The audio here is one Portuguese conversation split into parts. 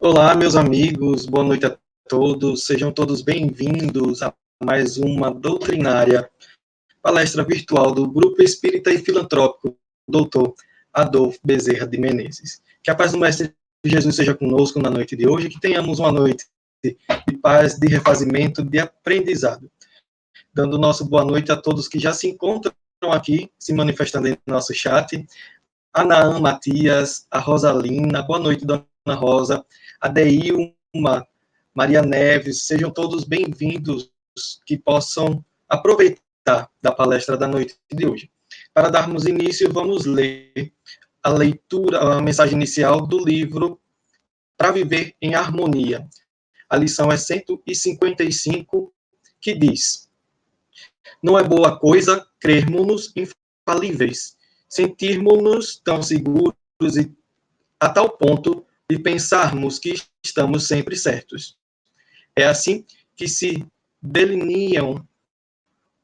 Olá, meus amigos, boa noite a todos. Sejam todos bem-vindos a mais uma doutrinária palestra virtual do Grupo Espírita e Filantrópico Dr. Adolfo Bezerra de Menezes. Que a paz do Mestre Jesus seja conosco na noite de hoje, que tenhamos uma noite de paz, de refazimento, de aprendizado. Dando nosso boa noite a todos que já se encontram aqui, se manifestando em nosso chat. A Naam Matias, a Rosalina, boa noite, Dona Rosa, a Deilma, Maria Neves, sejam todos bem-vindos, que possam aproveitar da palestra da noite de hoje. Para darmos início, vamos ler a leitura, a mensagem inicial do livro Para Viver em Harmonia. A lição é 155, que diz: Não é boa coisa crermos-nos infalíveis, sentirmos-nos tão seguros e a tal ponto de pensarmos que estamos sempre certos. É assim que se delineam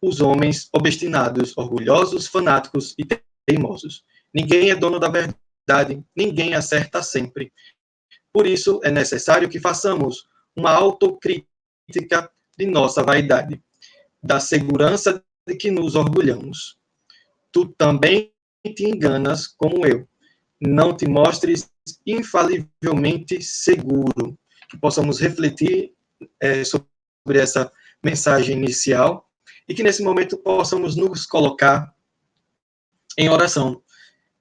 os homens obstinados, orgulhosos, fanáticos e teimosos. Ninguém é dono da verdade, ninguém acerta sempre. Por isso, é necessário que façamos uma autocrítica de nossa vaidade, da segurança de que nos orgulhamos. Tu também te enganas como eu. Não te mostres infalivelmente seguro. Que possamos refletir sobre essa mensagem inicial e que nesse momento possamos nos colocar em oração.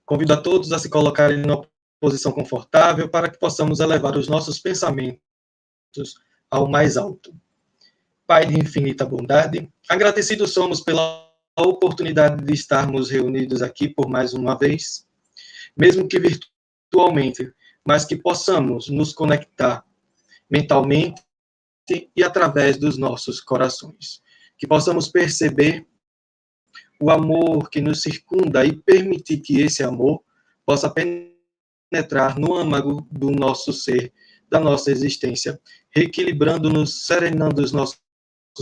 Convido a todos a se colocarem em uma posição confortável para que possamos elevar os nossos pensamentos ao mais alto. Pai de infinita bondade, agradecidos somos pela oportunidade de estarmos reunidos aqui por mais uma vez, mesmo que virtualmente, mas que possamos nos conectar mentalmente e através dos nossos corações. Que possamos perceber o amor que nos circunda e permitir que esse amor possa penetrar no âmago do nosso ser, da nossa existência, reequilibrando-nos, serenando os nossos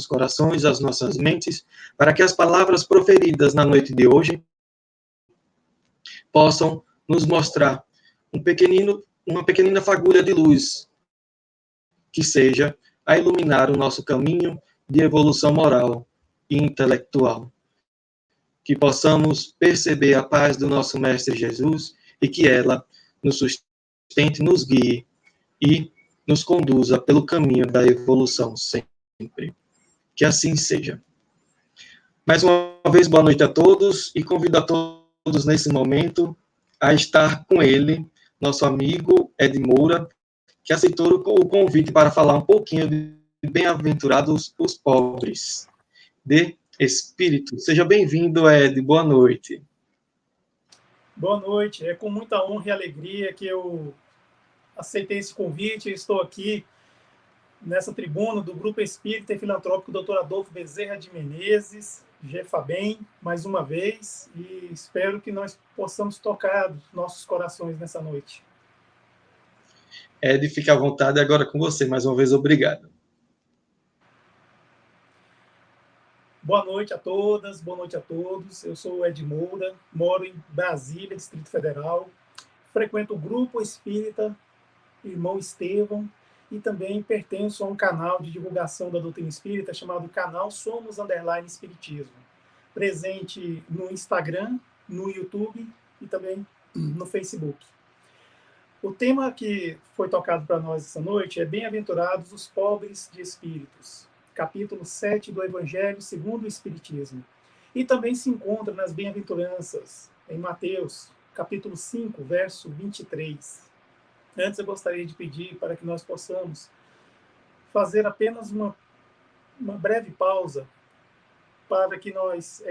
corações, as nossas mentes, para que as palavras proferidas na noite de hoje possam nos mostrar uma pequenina fagulha de luz que seja a iluminar o nosso caminho de evolução moral e intelectual. Que possamos perceber a paz do nosso Mestre Jesus e que ela nos sustente, nos guie e nos conduza pelo caminho da evolução sempre. Que assim seja. Mais uma vez, boa noite a todos e convido a todos nesse momento a estar com ele, nosso amigo Ed Moura, que aceitou o convite para falar um pouquinho de Bem-aventurados os pobres de espírito. Seja bem-vindo, Ed. Boa noite. Boa noite. É com muita honra e alegria que eu aceitei esse convite. Estou aqui nessa tribuna do Grupo Espírita e Filantrópico Dr. Adolfo Bezerra de Menezes, GEFABEM, mais uma vez, e espero que nós possamos tocar nossos corações nessa noite. Ed, fique à vontade agora com você. Mais uma vez, obrigado. Boa noite a todas, boa noite a todos. Eu sou o Ed Moura, moro em Brasília, Distrito Federal. Frequento o Grupo Espírita Irmão Estevão e também pertenço a um canal de divulgação da doutrina espírita chamado Canal Somos _ Espiritismo, presente no Instagram, no YouTube e também no Facebook. O tema que foi tocado para nós essa noite é Bem-aventurados os pobres de espíritos, capítulo 7 do Evangelho segundo o Espiritismo. E também se encontra nas Bem-aventuranças, em Mateus, capítulo 5, verso 23. Antes, eu gostaria de pedir para que nós possamos fazer apenas uma breve pausa para que nós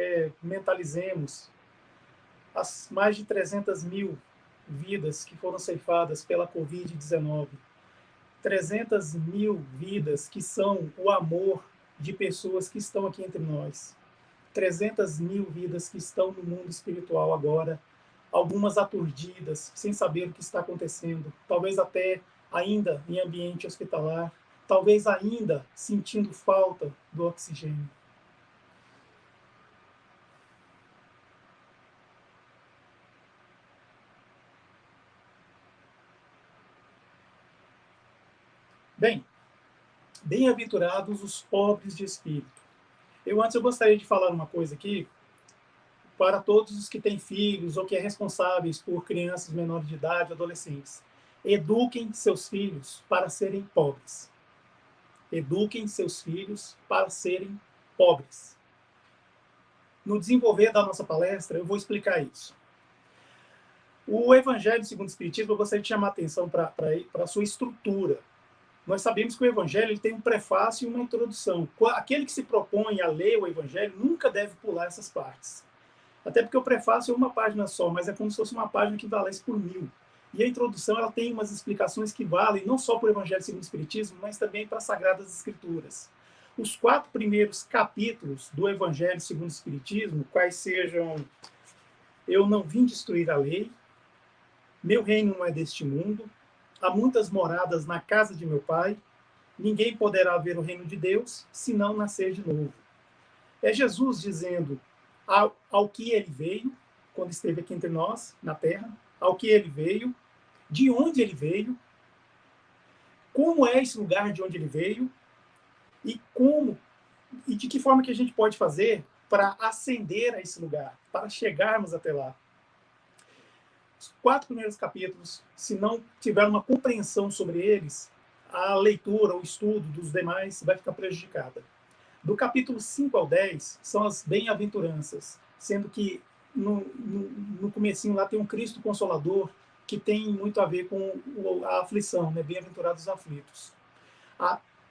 mentalizemos as mais de 300 mil vidas que foram ceifadas pela Covid-19. 300 mil vidas que são o amor de pessoas que estão aqui entre nós. 300 mil vidas que estão no mundo espiritual agora, algumas aturdidas, sem saber o que está acontecendo, talvez até ainda em ambiente hospitalar, talvez ainda sentindo falta do oxigênio. Bem, bem-aventurados os pobres de espírito. Antes eu gostaria de falar uma coisa aqui para todos os que têm filhos ou que são responsáveis por crianças menores de idade, adolescentes. Eduquem seus filhos para serem pobres. Eduquem seus filhos para serem pobres. No desenvolver da nossa palestra, eu vou explicar isso. O Evangelho segundo o Espiritismo, eu gostaria de chamar a atenção para a sua estrutura. Nós sabemos que o Evangelho ele tem um prefácio e uma introdução. Aquele que se propõe a ler o Evangelho nunca deve pular essas partes. Até porque o prefácio é uma página só, mas é como se fosse uma página que valesse por 1000. E a introdução ela tem umas explicações que valem não só para o Evangelho segundo o Espiritismo, mas também para as Sagradas Escrituras. Os 4 primeiros capítulos do Evangelho segundo o Espiritismo, quais sejam: eu não vim destruir a lei, meu reino não é deste mundo, há muitas moradas na casa de meu pai, ninguém poderá ver o reino de Deus se não nascer de novo. É Jesus dizendo ao que ele veio, quando esteve aqui entre nós, na Terra, ao que ele veio, de onde ele veio, como é esse lugar de onde ele veio, e de que forma que a gente pode fazer para ascender a esse lugar, para chegarmos até lá. Os 4 primeiros capítulos, se não tiver uma compreensão sobre eles, a leitura, o estudo dos demais vai ficar prejudicada. Do capítulo 5 ao 10 são as bem-aventuranças, sendo que no comecinho lá tem um Cristo Consolador que tem muito a ver com a aflição, né? Bem-aventurados os aflitos.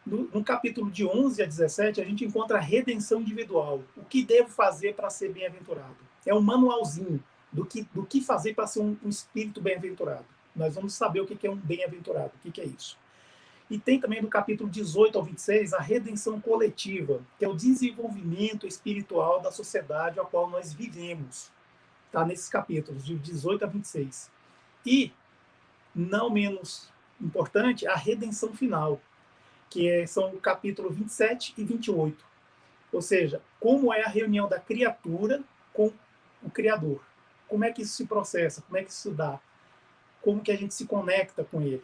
No capítulo de 11 a 17 a gente encontra a redenção individual. O que devo fazer para ser bem-aventurado? É um manualzinho do que fazer para ser um espírito bem-aventurado. Nós vamos saber o que é um bem-aventurado, o que é isso. E tem também do capítulo 18 ao 26 a redenção coletiva, que é o desenvolvimento espiritual da sociedade a qual nós vivemos. Está nesses capítulos, de 18 a 26. E, não menos importante, a redenção final, que são o capítulo 27 e 28. Ou seja, como é a reunião da criatura com o Criador. Como é que isso se processa? Como é que isso se dá? Como que a gente se conecta com ele?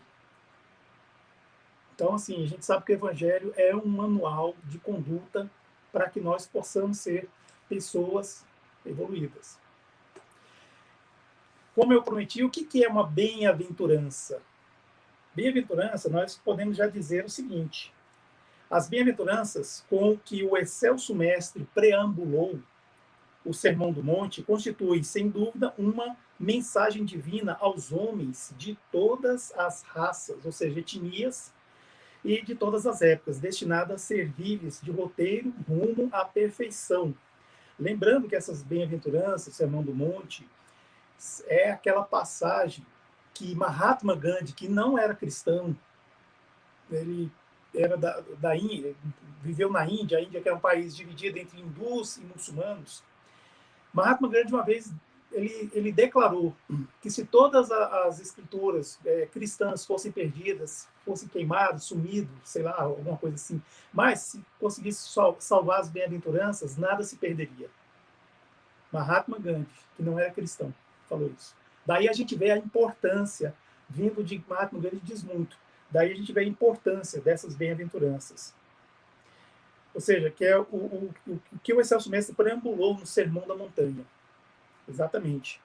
Então, assim, a gente sabe que o Evangelho é um manual de conduta para que nós possamos ser pessoas evoluídas. Como eu prometi, o que é uma bem-aventurança? Bem-aventurança, nós podemos já dizer o seguinte: as bem-aventuranças com que o excelso mestre preambulou o Sermão do Monte constitui, sem dúvida, uma mensagem divina aos homens de todas as raças, ou seja, etnias, e de todas as épocas, destinada a servir-lhes de roteiro rumo à perfeição. Lembrando que essas bem-aventuranças, o Sermão do Monte, é aquela passagem que Mahatma Gandhi, que não era cristão, ele era da Índia, viveu na Índia, a Índia que era um país dividido entre hindus e muçulmanos. Mahatma Gandhi, uma vez, ele declarou que se todas as escrituras cristãs fossem perdidas, fossem queimadas, sumidas, sei lá, alguma coisa assim, mas se conseguisse salvar as bem-aventuranças, nada se perderia. Mahatma Gandhi, que não era cristão, falou isso. Daí a gente vê a importância, vindo de Mahatma Gandhi diz muito, daí a gente vê a importância dessas bem-aventuranças. Ou seja, que é o que o excelso mestre preambulou no Sermão da Montanha. Exatamente.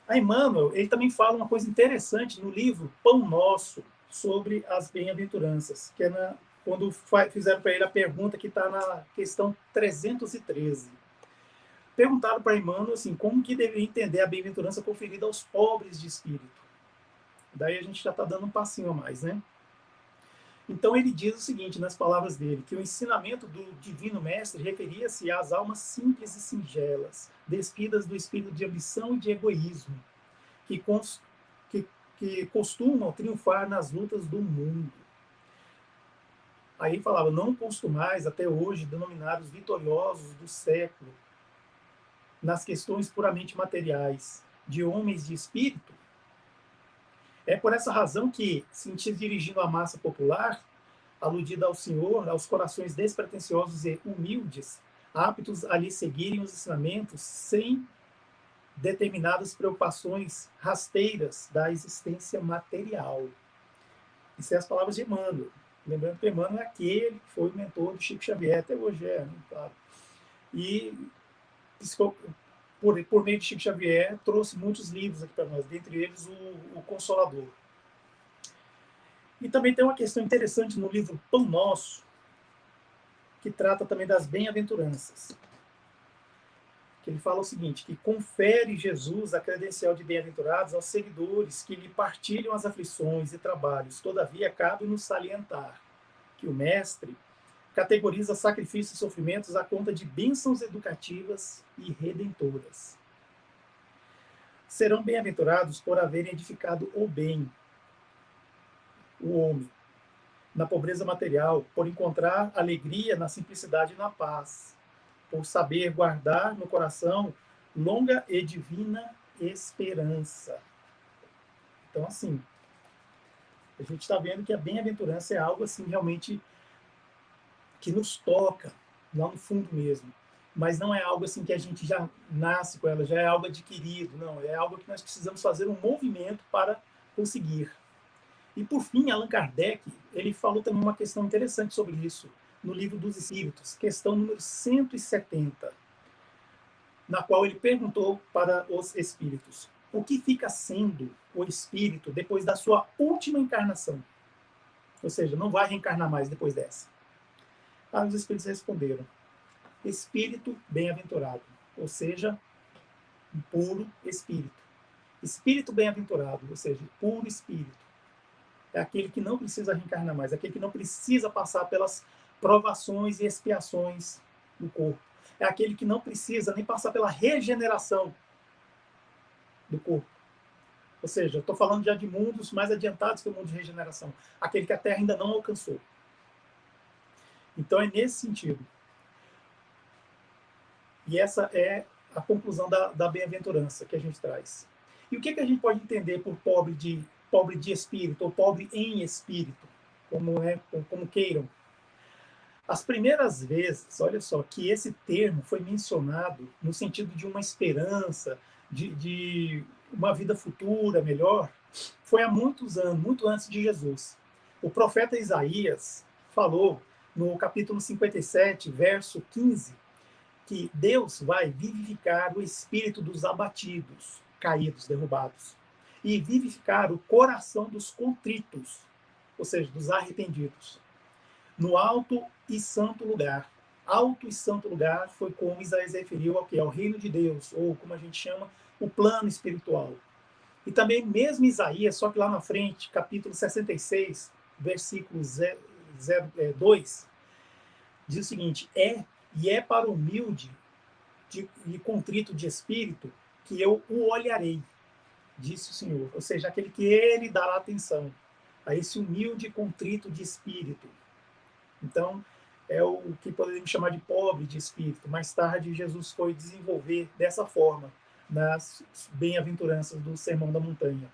A Emmanuel, ele também fala uma coisa interessante no livro Pão Nosso, sobre as bem-aventuranças, que é quando fizeram para ele a pergunta que está na questão 313. Perguntaram para Emmanuel assim, como que deveria entender a bem-aventurança conferida aos pobres de espírito. Daí a gente já está dando um passinho a mais, né? Então ele diz o seguinte, nas palavras dele, que o ensinamento do Divino Mestre referia-se às almas simples e singelas, despidas do espírito de ambição e de egoísmo, que costumam triunfar nas lutas do mundo. Aí falava, não costumais até hoje denominar os vitoriosos do século nas questões puramente materiais, de homens de espírito. É por essa razão que, se dirigindo à massa popular, aludida ao Senhor, aos corações despretensiosos e humildes, aptos a lhe seguirem os ensinamentos sem determinadas preocupações rasteiras da existência material. Isso é as palavras de Emmanuel. Lembrando que Emmanuel é aquele que foi o mentor do Chico Xavier, até hoje é, né, claro. E por meio de Chico Xavier, trouxe muitos livros aqui para nós, dentre eles o Consolador. E também tem uma questão interessante no livro Pão Nosso, que trata também das bem-aventuranças. Que ele fala o seguinte, que confere Jesus a credencial de bem-aventurados aos seguidores que lhe partilham as aflições e trabalhos. Todavia, cabe-nos salientar que o mestre categoriza sacrifícios e sofrimentos à conta de bênçãos educativas e redentoras. Serão bem-aventurados por haverem edificado o bem, o homem, na pobreza material, por encontrar alegria na simplicidade e na paz, por saber guardar no coração longa e divina esperança. Então, assim, a gente está vendo que a bem-aventurança é algo assim realmente que nos toca lá no fundo mesmo, mas não é algo assim que a gente já nasce com ela, já é algo adquirido, não, é algo que nós precisamos fazer um movimento para conseguir. E por fim, Allan Kardec, ele falou também uma questão interessante sobre isso no Livro dos Espíritos, questão número 170, na qual ele perguntou para os espíritos: o que fica sendo o espírito depois da sua última encarnação? Ou seja, não vai reencarnar mais depois dessa. Aí os espíritos responderam: espírito bem-aventurado, ou seja, um puro espírito. Espírito bem-aventurado, ou seja, puro espírito. É aquele que não precisa reencarnar mais, é aquele que não precisa passar pelas provações e expiações do corpo. É aquele que não precisa nem passar pela regeneração do corpo. Ou seja, estou falando já de mundos mais adiantados que o mundo de regeneração. Aquele que a Terra ainda não alcançou. Então é nesse sentido. E essa é a conclusão da bem-aventurança que a gente traz. E o que a gente pode entender por pobre de espírito, ou pobre em espírito, como queiram? As primeiras vezes, olha só, que esse termo foi mencionado no sentido de uma esperança, de uma vida futura melhor, foi há muitos anos, muito antes de Jesus. O profeta Isaías falou no capítulo 57, verso 15, que Deus vai vivificar o espírito dos abatidos, caídos, derrubados, e vivificar o coração dos contritos, ou seja, dos arrependidos, no alto e santo lugar. Alto e santo lugar foi como Isaías referiu ao que? Ao reino de Deus, ou como a gente chama, o plano espiritual. E também mesmo Isaías, só que lá na frente, capítulo 66, versículo 2, diz o seguinte: é para o humilde e contrito de espírito que eu o olharei, disse o Senhor. Ou seja, aquele que ele dará atenção a esse humilde e contrito de espírito. Então, é o que poderíamos chamar de pobre de espírito. Mais tarde, Jesus foi desenvolver dessa forma nas bem-aventuranças do Sermão da Montanha.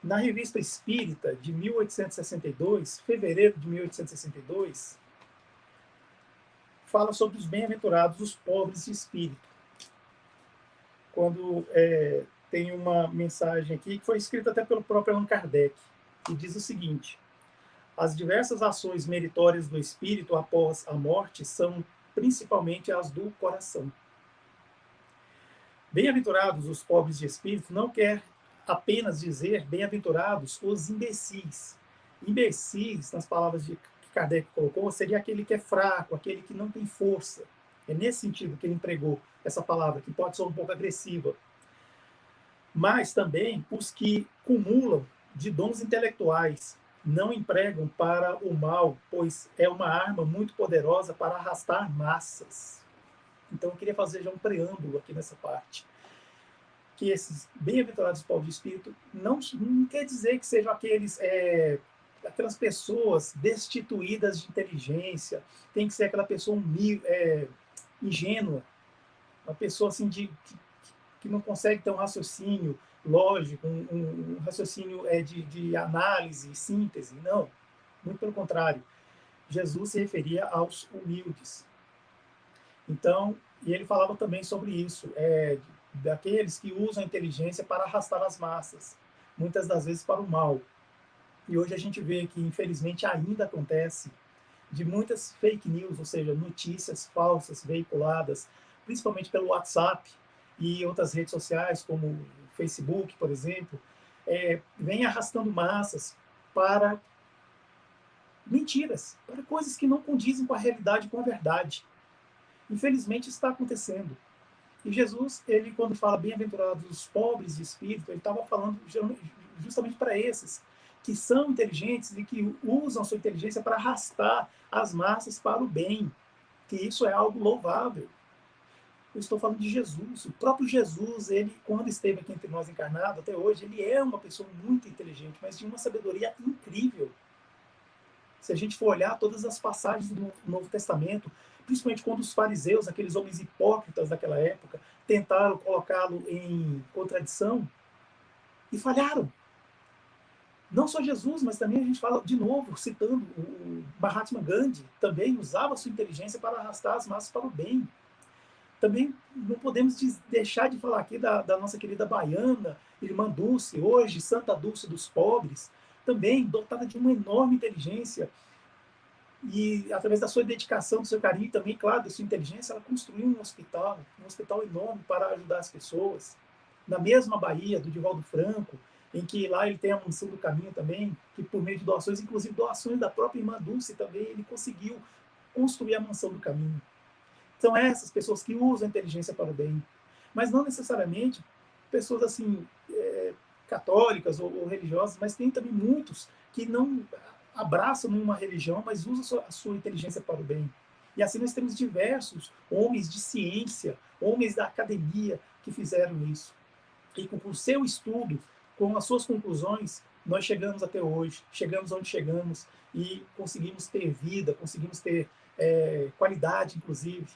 Na Revista Espírita, de 1862, fevereiro de 1862, fala sobre os bem-aventurados, os pobres de espírito. Quando tem uma mensagem aqui que foi escrita até pelo próprio Allan Kardec, que diz o seguinte: as diversas ações meritórias do espírito após a morte são principalmente as do coração. Bem-aventurados os pobres de espírito não quer apenas dizer bem-aventurados os imbecis. Imbecis, nas palavras que Kardec colocou, seria aquele que é fraco, aquele que não tem força. É nesse sentido que ele empregou essa palavra, que pode ser um pouco agressiva. Mas também os que cumulam de dons intelectuais, não empregam para o mal, pois é uma arma muito poderosa para arrastar massas. Então eu queria fazer já um preâmbulo aqui nessa parte. Que esses bem-aventurados pobres de espírito não quer dizer que sejam aquelas pessoas destituídas de inteligência, tem que ser aquela pessoa ingênua, uma pessoa assim que não consegue ter um raciocínio lógico, um raciocínio de análise, síntese. Não, muito pelo contrário. Jesus se referia aos humildes. Então, e ele falava também sobre isso, daqueles que usam a inteligência para arrastar as massas, muitas das vezes para o mal. E hoje a gente vê que, infelizmente, ainda acontece de muitas fake news, ou seja, notícias falsas veiculadas, principalmente pelo WhatsApp e outras redes sociais, como o Facebook, por exemplo, vem arrastando massas para mentiras, para coisas que não condizem com a realidade, com a verdade. Infelizmente, isso está acontecendo. E Jesus, ele quando fala bem-aventurados os pobres de espírito, ele estava falando justamente para esses que são inteligentes e que usam a sua inteligência para arrastar as massas para o bem, que isso é algo louvável. Eu estou falando de Jesus. O próprio Jesus, ele, quando esteve aqui entre nós encarnado, até hoje, ele é uma pessoa muito inteligente, mas de uma sabedoria incrível. Se a gente for olhar todas as passagens do Novo Testamento, principalmente quando os fariseus, aqueles homens hipócritas daquela época, tentaram colocá-lo em contradição e falharam. Não só Jesus, mas também a gente fala, de novo, citando o Mahatma Gandhi, também usava a sua inteligência para arrastar as massas para o bem. Também não podemos deixar de falar aqui da nossa querida baiana, irmã Dulce, hoje Santa Dulce dos pobres, também dotada de uma enorme inteligência, e através da sua dedicação, do seu carinho, também, claro, da sua inteligência, ela construiu um hospital enorme para ajudar as pessoas. Na mesma Bahia, do Divaldo Franco, em que lá ele tem a Mansão do Caminho também, que por meio de doações, inclusive doações da própria irmã Dulce também, ele conseguiu construir a Mansão do Caminho. São essas pessoas que usam a inteligência para o bem, mas não necessariamente pessoas assim católicas ou religiosas, mas tem também muitos que não abraçam nenhuma religião, mas usam a sua inteligência para o bem. E assim nós temos diversos homens de ciência, homens da academia que fizeram isso. E com o seu estudo, com as suas conclusões, nós chegamos até hoje, chegamos onde chegamos e conseguimos ter vida, conseguimos ter qualidade, inclusive.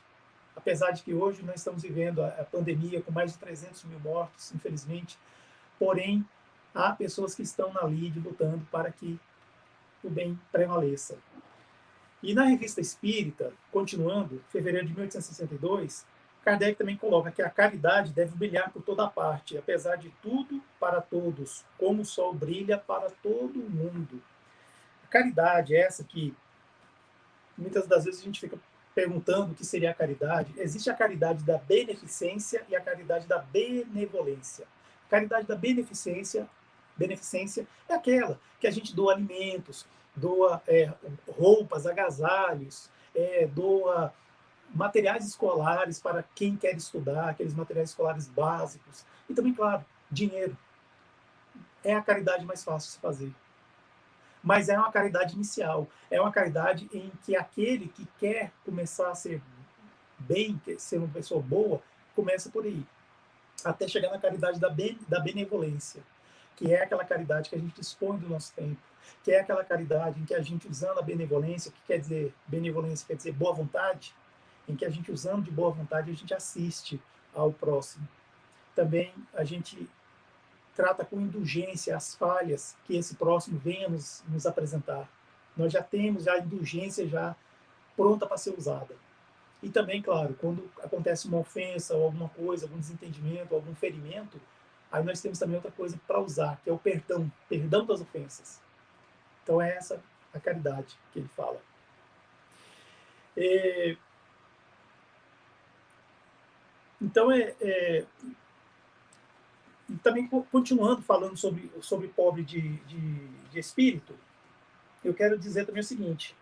Apesar de que hoje nós estamos vivendo a pandemia com mais de 300 mil mortos, infelizmente, porém, há pessoas que estão na lide lutando para que o bem prevaleça. E na Revista Espírita, continuando, fevereiro de 1862, Kardec também coloca que a caridade deve brilhar por toda parte, apesar de tudo, para todos, como o sol brilha para todo o mundo. A caridade é essa que muitas das vezes a gente fica perguntando o que seria a caridade. Existe a caridade da beneficência e a caridade da benevolência. A caridade da beneficência é aquela que a gente doa alimentos, doa roupas, agasalhos, doa materiais escolares para quem quer estudar, aqueles materiais escolares básicos. E também, claro, dinheiro. É a caridade mais fácil de se fazer. Mas é uma caridade inicial. É uma caridade em que aquele que quer começar a ser bem, quer ser uma pessoa boa, começa por aí. Até chegar na caridade da benevolência, que é aquela caridade que a gente dispõe do nosso tempo, que é aquela caridade em que a gente, usando a benevolência, que quer dizer, benevolência quer dizer boa vontade, em que a gente, usando de boa vontade, a gente assiste ao próximo. Também a gente trata com indulgência as falhas que esse próximo venha nos apresentar. Nós já temos a indulgência já pronta para ser usada. E também, claro, quando acontece uma ofensa ou alguma coisa, algum desentendimento, algum ferimento, aí nós temos também outra coisa para usar, que é o perdão das ofensas. Então é essa a caridade que ele fala. Então, também continuando falando sobre pobre de espírito, eu quero dizer também o seguinte,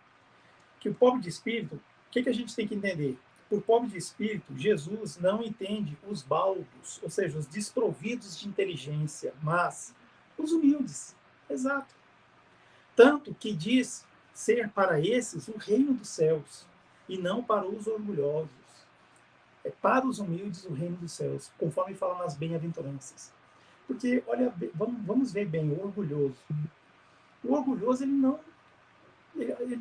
que o pobre de espírito, o que a gente tem que entender? Por pobre de espírito, Jesus não entende os baldos, ou seja, os desprovidos de inteligência, mas os humildes. Exato. Tanto que diz ser para esses o reino dos céus, e não para os orgulhosos. É para os humildes o reino dos céus, conforme fala nas bem-aventuranças. Porque, olha, vamos ver bem, o orgulhoso. O orgulhoso, ele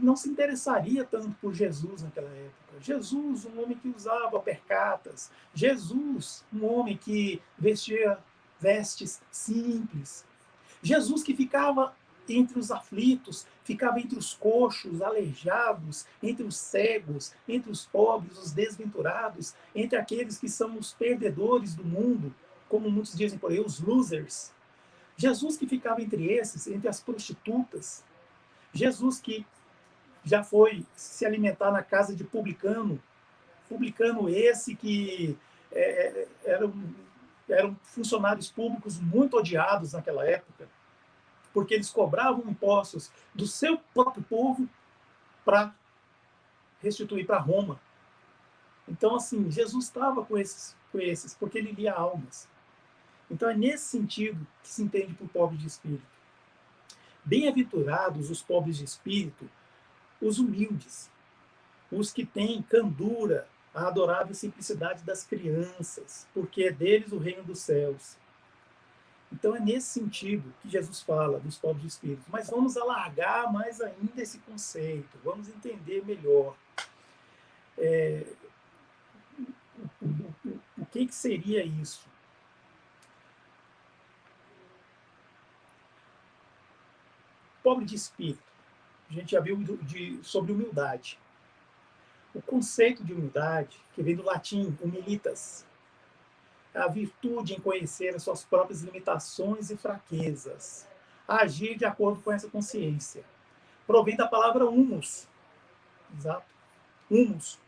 não se interessaria tanto por Jesus naquela época. Jesus, um homem que usava percatas. Jesus, um homem que vestia vestes simples. Jesus que ficava entre os aflitos, ficava entre os coxos, aleijados, entre os cegos, entre os pobres, os desventurados, entre aqueles que são os perdedores do mundo, como muitos dizem por aí, os losers. Jesus que ficava entre esses, entre as prostitutas. Jesus que já foi se alimentar na casa de publicano, publicano esse que eram funcionários públicos muito odiados naquela época, porque eles cobravam impostos do seu próprio povo para restituir para Roma. Então, assim, Jesus estava com esses, porque ele lia almas. Então, é nesse sentido que se entende por pobre de espírito. Bem-aventurados os pobres de espírito, os humildes, os que têm candura, a adorável simplicidade das crianças, porque é deles o reino dos céus. Então é nesse sentido que Jesus fala dos pobres de espírito. Mas vamos alargar mais ainda esse conceito, vamos entender melhor. O que seria isso? Pobre de espírito. A gente já viu sobre humildade. O conceito de humildade, que vem do latim humilitas, é a virtude em conhecer as suas próprias limitações e fraquezas, agir de acordo com essa consciência. Provém da palavra humus. Exato. Humus.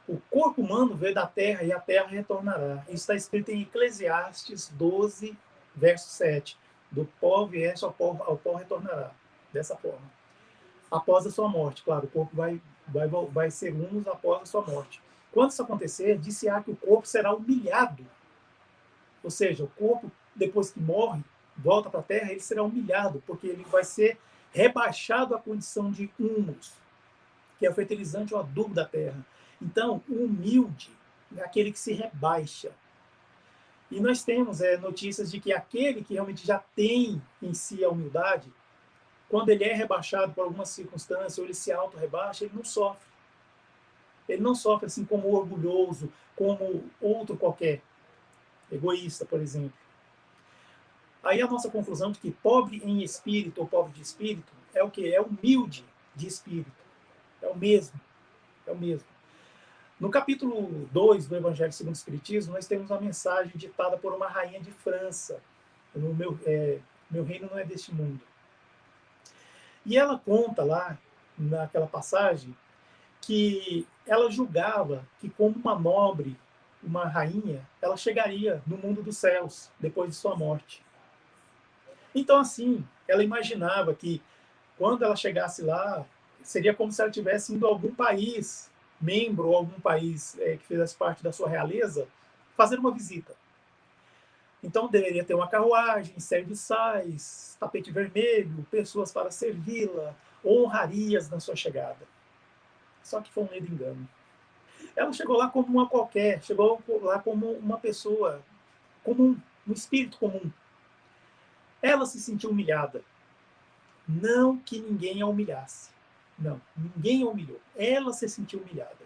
O corpo humano veio da terra e a terra retornará. Isso está escrito em Eclesiastes 12, verso 7. Do pó vieste, ao pó retornará. Dessa forma. Após a sua morte, claro, o corpo vai ser humus após a sua morte. Quando isso acontecer, disse-á que o corpo será humilhado. Ou seja, o corpo, depois que morre, volta para a terra, ele será humilhado, porque ele vai ser rebaixado à condição de humus, que é o fertilizante ou adubo da terra. Então, o humilde é aquele que se rebaixa. E nós temos notícias de que aquele que realmente já tem em si a humildade, quando ele é rebaixado por alguma circunstância, ou ele se auto-rebaixa, ele não sofre. Ele não sofre assim como orgulhoso, como outro qualquer, egoísta, por exemplo. Aí a nossa conclusão de que pobre em espírito ou pobre de espírito é o quê? É humilde de espírito. É o mesmo. É o mesmo. No capítulo 2 do Evangelho segundo o Espiritismo, nós temos uma mensagem ditada por uma rainha de França. Meu reino não é deste mundo. E ela conta lá, naquela passagem, que ela julgava que como uma nobre, uma rainha, ela chegaria no mundo dos céus depois de sua morte. Então, assim, ela imaginava que quando ela chegasse lá, seria como se ela tivesse indo a algum país, membro ou algum país que fizesse parte da sua realeza, fazer uma visita. Então, deveria ter uma carruagem, serviçais, tapete vermelho, pessoas para servi-la, honrarias na sua chegada. Só que foi um ledo engano. Ela chegou lá como uma qualquer, chegou lá como uma pessoa comum, um espírito comum. Ela se sentiu humilhada. Não que ninguém a humilhasse. Não, ninguém a humilhou. Ela se sentiu humilhada.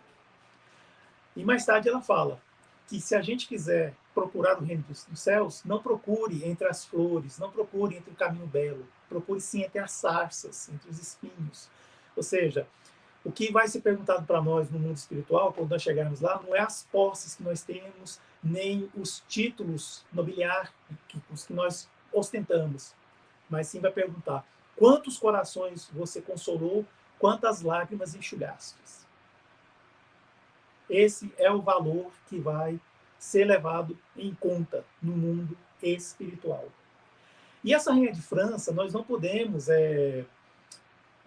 E mais tarde ela fala que se a gente quiser procurar o reino dos céus, não procure entre as flores, não procure entre o caminho belo, procure sim entre as sarças, entre os espinhos. Ou seja, o que vai ser perguntado para nós no mundo espiritual, quando nós chegarmos lá, não é as posses que nós temos, nem os títulos nobiliários que nós ostentamos, mas sim vai perguntar quantos corações você consolou, quantas lágrimas enxugastes. Esse é o valor que vai ser levado em conta no mundo espiritual. E essa rainha de França, nós não podemos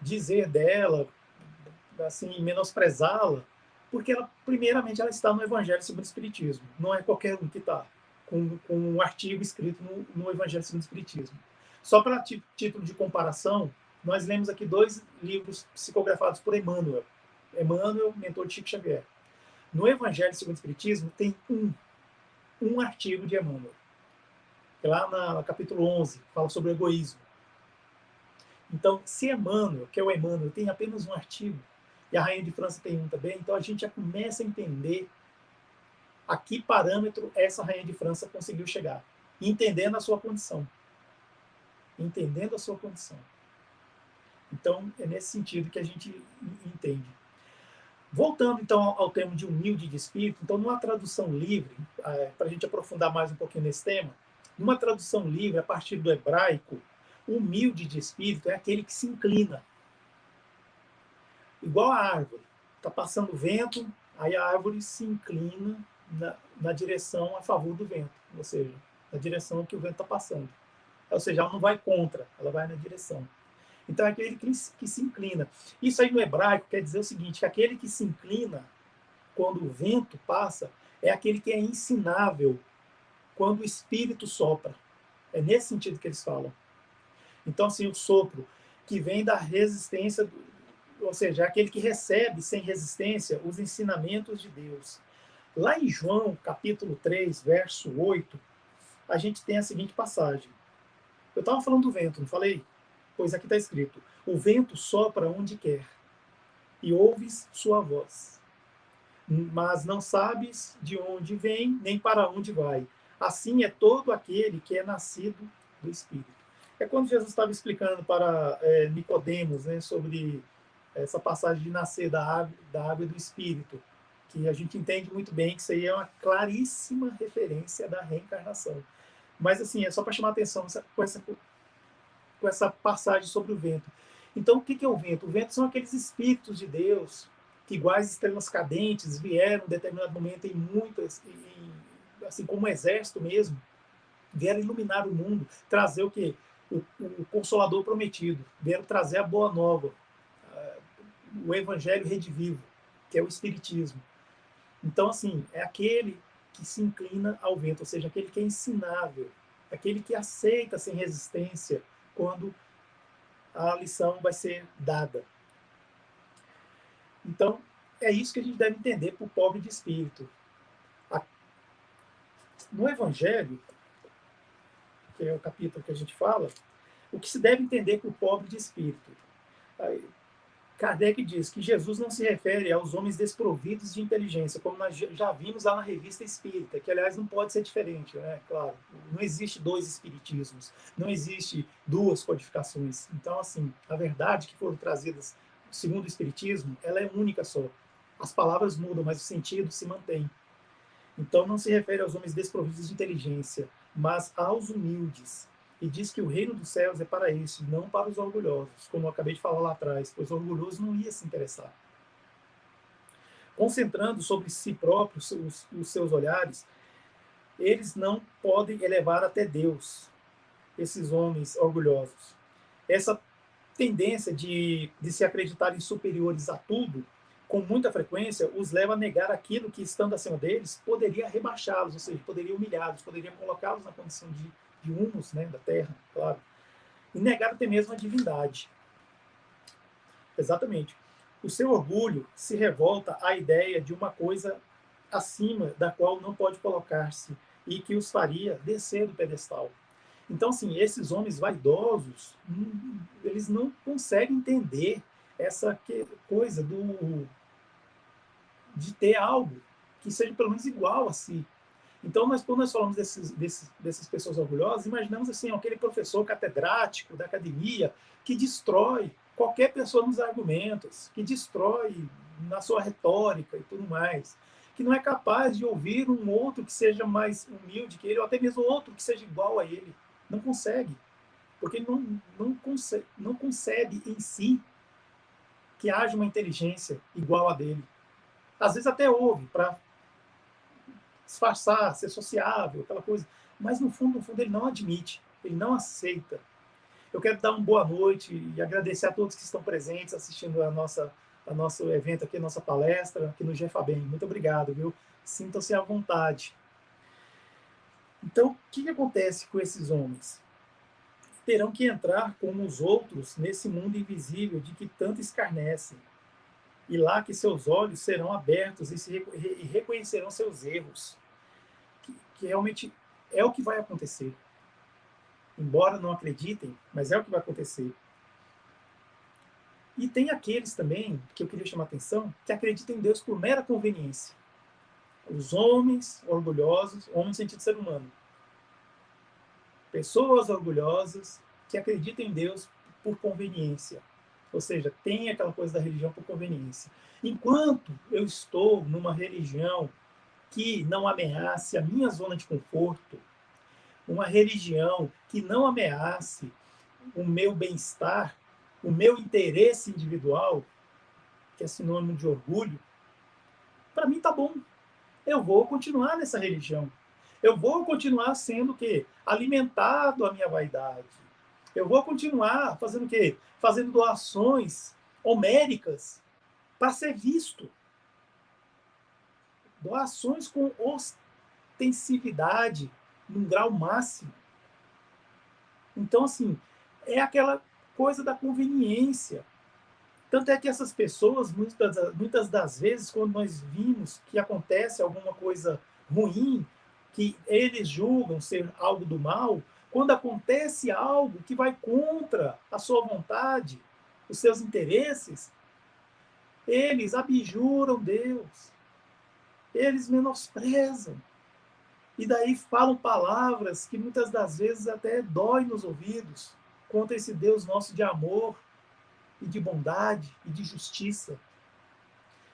dizer dela, assim, menosprezá-la, porque ela, primeiramente, ela está no Evangelho segundo o Espiritismo. Não é qualquer um que está com um artigo escrito no Evangelho segundo o Espiritismo. Só para título de comparação, nós lemos aqui 2 livros psicografados por Emmanuel. Emmanuel, mentor de Chico Xavier. No Evangelho segundo o Espiritismo tem um artigo de Emmanuel. Lá no capítulo 11, fala sobre o egoísmo. Então, se Emmanuel, que é o Emmanuel, tem apenas um artigo, e a Rainha de França tem um também, então a gente já começa a entender a que parâmetro essa Rainha de França conseguiu chegar, entendendo a sua condição. entendendo a sua condição. Então, é nesse sentido que a gente entende. Voltando, então, ao termo de humilde de espírito, então, numa tradução livre, para a gente aprofundar mais um pouquinho nesse tema, numa tradução livre, a partir do hebraico, humilde de espírito é aquele que se inclina. Igual a árvore. Está passando o vento, aí a árvore se inclina na direção a favor do vento, ou seja, na direção que o vento está passando. Ou seja, ela não vai contra, ela vai na direção. Então, é aquele que se inclina. Isso aí no hebraico quer dizer o seguinte, que aquele que se inclina quando o vento passa é aquele que é ensinável quando o espírito sopra. É nesse sentido que eles falam. Então, assim, o sopro que vem da resistência, ou seja, é aquele que recebe sem resistência os ensinamentos de Deus. Lá em João, capítulo 3, verso 8, a gente tem a seguinte passagem. Eu estava falando do vento, não falei? Pois aqui está escrito, o vento sopra onde quer, e ouves sua voz. Mas não sabes de onde vem, nem para onde vai. Assim é todo aquele que é nascido do Espírito. É quando Jesus estava explicando para Nicodemos, né, sobre essa passagem de nascer da água e do Espírito, que a gente entende muito bem que isso aí é uma claríssima referência da reencarnação. Mas, assim, é só para chamar a atenção com essa passagem sobre o vento. Então, o que é o vento? O vento são aqueles espíritos de Deus que, iguais estrelas cadentes, vieram em determinado momento em muitas, assim como um exército mesmo, vieram iluminar o mundo, trazer o quê? O Consolador prometido, vieram trazer a boa nova, o Evangelho redivivo, que é o Espiritismo. Então, assim, é aquele que se inclina ao vento, ou seja, aquele que é ensinável, aquele que aceita sem resistência quando a lição vai ser dada. Então, é isso que a gente deve entender para o pobre de espírito. No Evangelho, que é o capítulo que a gente fala, o que se deve entender para o pobre de espírito? Kardec diz que Jesus não se refere aos homens desprovidos de inteligência, como nós já vimos lá na Revista Espírita, que, aliás, não pode ser diferente, né? Claro, não existe dois espiritismos, não existe duas codificações. Então, assim, a verdade que foram trazidas segundo o espiritismo, ela é única só. As palavras mudam, mas o sentido se mantém. Então, não se refere aos homens desprovidos de inteligência, mas aos humildes. E diz que o reino dos céus é para estes, não para os orgulhosos, como eu acabei de falar lá atrás, pois o orgulhoso não ia se interessar. Concentrando sobre si próprios os seus olhares, eles não podem elevar até Deus, esses homens orgulhosos. Essa tendência de se acreditarem superiores a tudo, com muita frequência, os leva a negar aquilo que, estando acima deles, poderia rebaixá-los, ou seja, poderia humilhá-los, poderia colocá-los na condição de humus, né, da terra, claro, e negar até mesmo a divindade. Exatamente. O seu orgulho se revolta à ideia de uma coisa acima da qual não pode colocar-se e que os faria descer do pedestal. Então, assim, esses homens vaidosos, eles não conseguem entender essa coisa de ter algo que seja pelo menos igual a si. Então, quando nós falamos dessas pessoas orgulhosas, imaginamos assim, aquele professor catedrático da academia que destrói qualquer pessoa nos argumentos, que destrói na sua retórica e tudo mais, que não é capaz de ouvir um outro que seja mais humilde que ele, ou até mesmo outro que seja igual a ele. Não consegue, porque ele não concebe em si que haja uma inteligência igual a dele. Às vezes até ouve, para disfarçar, ser sociável, aquela coisa. Mas no fundo, ele não admite, ele não aceita. Eu quero dar uma boa noite e agradecer a todos que estão presentes, assistindo a nosso evento aqui, a nossa palestra aqui no GFABEM. Muito obrigado, viu? Sintam-se à vontade. Então, o que acontece com esses homens? Terão que entrar como os outros nesse mundo invisível de que tanto escarnecem. E lá que seus olhos serão abertos e reconhecerão seus erros. Que realmente é o que vai acontecer. Embora não acreditem, mas é o que vai acontecer. E tem aqueles também, que eu queria chamar a atenção, que acreditam em Deus por mera conveniência. Os homens orgulhosos, homem no sentido de ser humano. Pessoas orgulhosas que que acredita em Deus por conveniência. Ou seja, tem aquela coisa da religião por conveniência. Enquanto eu estou numa religião que não ameace a minha zona de conforto, uma religião que não ameace o meu bem-estar, o meu interesse individual, que é sinônimo de orgulho, para mim tá bom. Eu vou continuar nessa religião. Eu vou continuar sendo o quê? Alimentado a minha vaidade. Eu vou continuar fazendo o quê? Fazendo doações homéricas para ser visto. Doações com ostensividade, num grau máximo. Então, assim, é aquela coisa da conveniência. Tanto é que essas pessoas, muitas das vezes, quando nós vimos que acontece alguma coisa ruim, que eles julgam ser algo do mal, quando acontece algo que vai contra a sua vontade, os seus interesses, eles abjuram Deus, eles menosprezam, e daí falam palavras que muitas das vezes até dói nos ouvidos contra esse Deus nosso de amor, e de bondade e de justiça.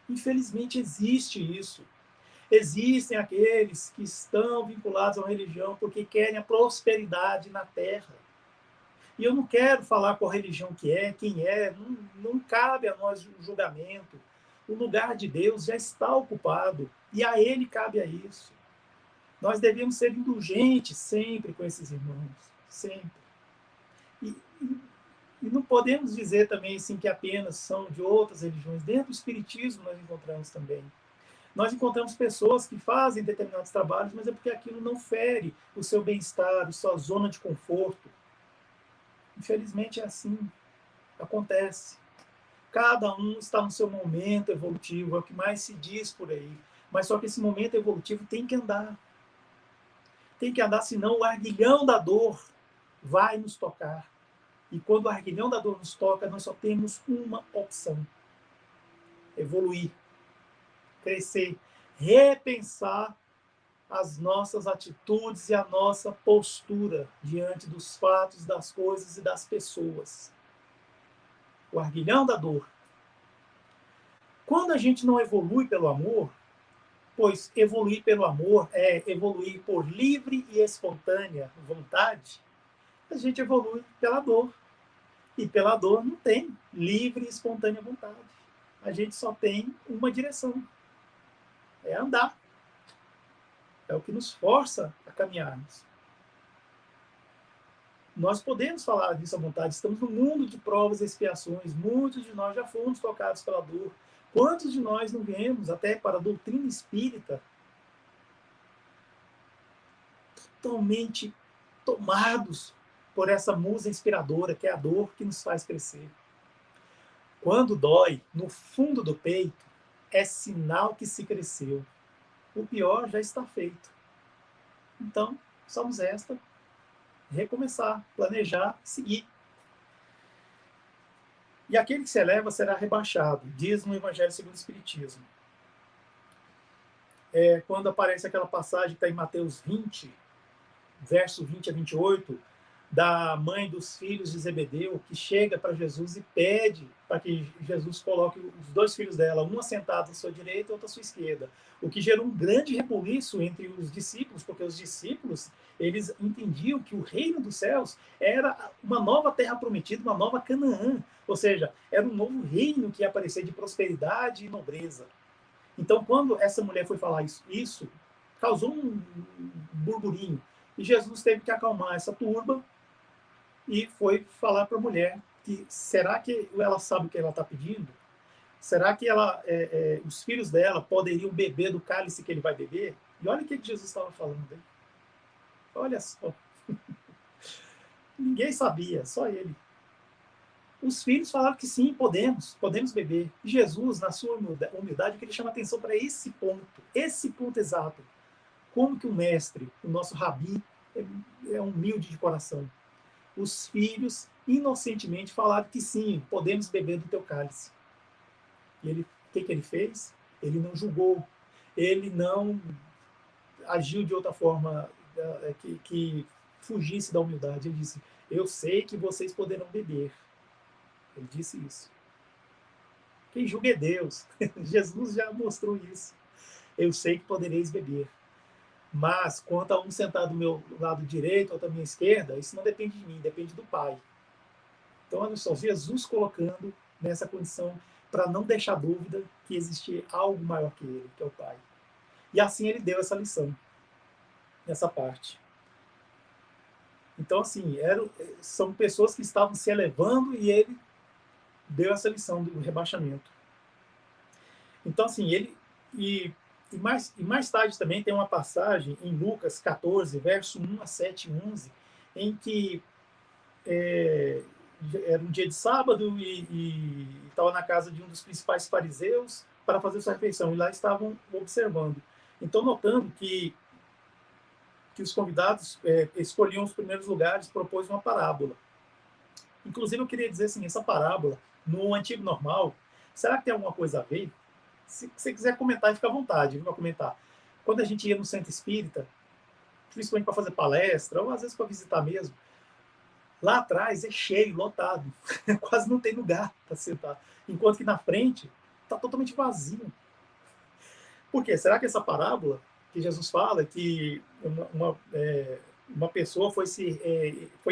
Infelizmente existe isso. Existem aqueles que estão vinculados a uma religião porque querem a prosperidade na terra. E eu não quero falar qual religião que é, quem é, não cabe a nós o julgamento. O lugar de Deus já está ocupado e a Ele cabe a isso. Nós devemos ser indulgentes sempre com esses irmãos, sempre. E não podemos dizer também assim, que apenas são de outras religiões. Dentro do Espiritismo nós encontramos também. Nós encontramos pessoas que fazem determinados trabalhos, mas é porque aquilo não fere o seu bem-estar, a sua zona de conforto. Infelizmente é assim. Acontece. Cada um está no seu momento evolutivo, é o que mais se diz por aí. Mas só que esse momento evolutivo tem que andar. Tem que andar, senão o arguilhão da dor vai nos tocar. E quando o arguilhão da dor nos toca, nós só temos uma opção: evoluir, crescer, repensar as nossas atitudes e a nossa postura diante dos fatos, das coisas e das pessoas. O arguilhão da dor. Quando a gente não evolui pelo amor, pois evoluir pelo amor é evoluir por livre e espontânea vontade, a gente evolui pela dor. E pela dor não tem livre e espontânea vontade. A gente só tem uma direção. É andar. É o que nos força a caminharmos. Nós podemos falar disso à vontade. Estamos no mundo de provas e expiações. Muitos de nós já fomos tocados pela dor. Quantos de nós não viemos até para a doutrina espírita totalmente tomados por essa musa inspiradora, que é a dor que nos faz crescer. Quando dói no fundo do peito, é sinal que se cresceu. O pior já está feito. Então, somos esta, recomeçar, planejar, seguir. E aquele que se eleva será rebaixado, diz no Evangelho segundo o Espiritismo. Quando aparece aquela passagem que está em Mateus 20, verso 20 a 28, da mãe dos filhos de Zebedeu, que chega para Jesus e pede para que Jesus coloque os dois filhos dela, um assentado à sua direita e outro à sua esquerda. O que gerou um grande rebuliço entre os discípulos, porque os discípulos, eles entendiam que o reino dos céus era uma nova terra prometida, uma nova Canaã. Ou seja, era um novo reino que ia aparecer de prosperidade e nobreza. Então, quando essa mulher foi falar isso causou um burburinho. E Jesus teve que acalmar essa turba e foi falar para a mulher que será que ela sabe o que ela está pedindo? Será que os filhos dela poderiam beber do cálice que ele vai beber? E olha o que Jesus estava falando aí. Olha só. Ninguém sabia, só ele. Os filhos falaram que sim, podemos beber. E Jesus, na sua humildade, queria chamar atenção para esse ponto exato. Como que o mestre, o nosso rabi, é humilde de coração. Os filhos inocentemente falaram que sim, podemos beber do teu cálice. E ele, o que ele fez? Ele não julgou, ele não agiu de outra forma que fugisse da humildade. Ele disse: eu sei que vocês poderão beber. Ele disse isso. Quem julga é Deus. Jesus já mostrou isso. Eu sei que podereis beber. Mas, quanto a um sentado do meu lado direito, outro à minha esquerda, isso não depende de mim, depende do Pai. Então, olha só, Jesus colocando nessa condição para não deixar dúvida que existia algo maior que ele, que é o Pai. E assim ele deu essa lição, nessa parte. Então, assim, são pessoas que estavam se elevando e ele deu essa lição do rebaixamento. Então, assim, e mais tarde também tem uma passagem em Lucas 14, verso 1 a 7 e 11, em que era um dia de sábado e estava na casa de um dos principais fariseus para fazer sua refeição, e lá estavam observando. Então, notando que os convidados escolhiam os primeiros lugares, propôs uma parábola. Inclusive, eu queria dizer assim, essa parábola, no Antigo Normal, será que tem alguma coisa a ver? Se você quiser comentar, fica à vontade, para comentar. Quando a gente ia no centro espírita, principalmente para fazer palestra, ou às vezes para visitar mesmo, lá atrás é cheio, lotado. Quase não tem lugar para sentar. Enquanto que na frente está totalmente vazio. Por quê? Será que essa parábola que Jesus fala, que uma pessoa foi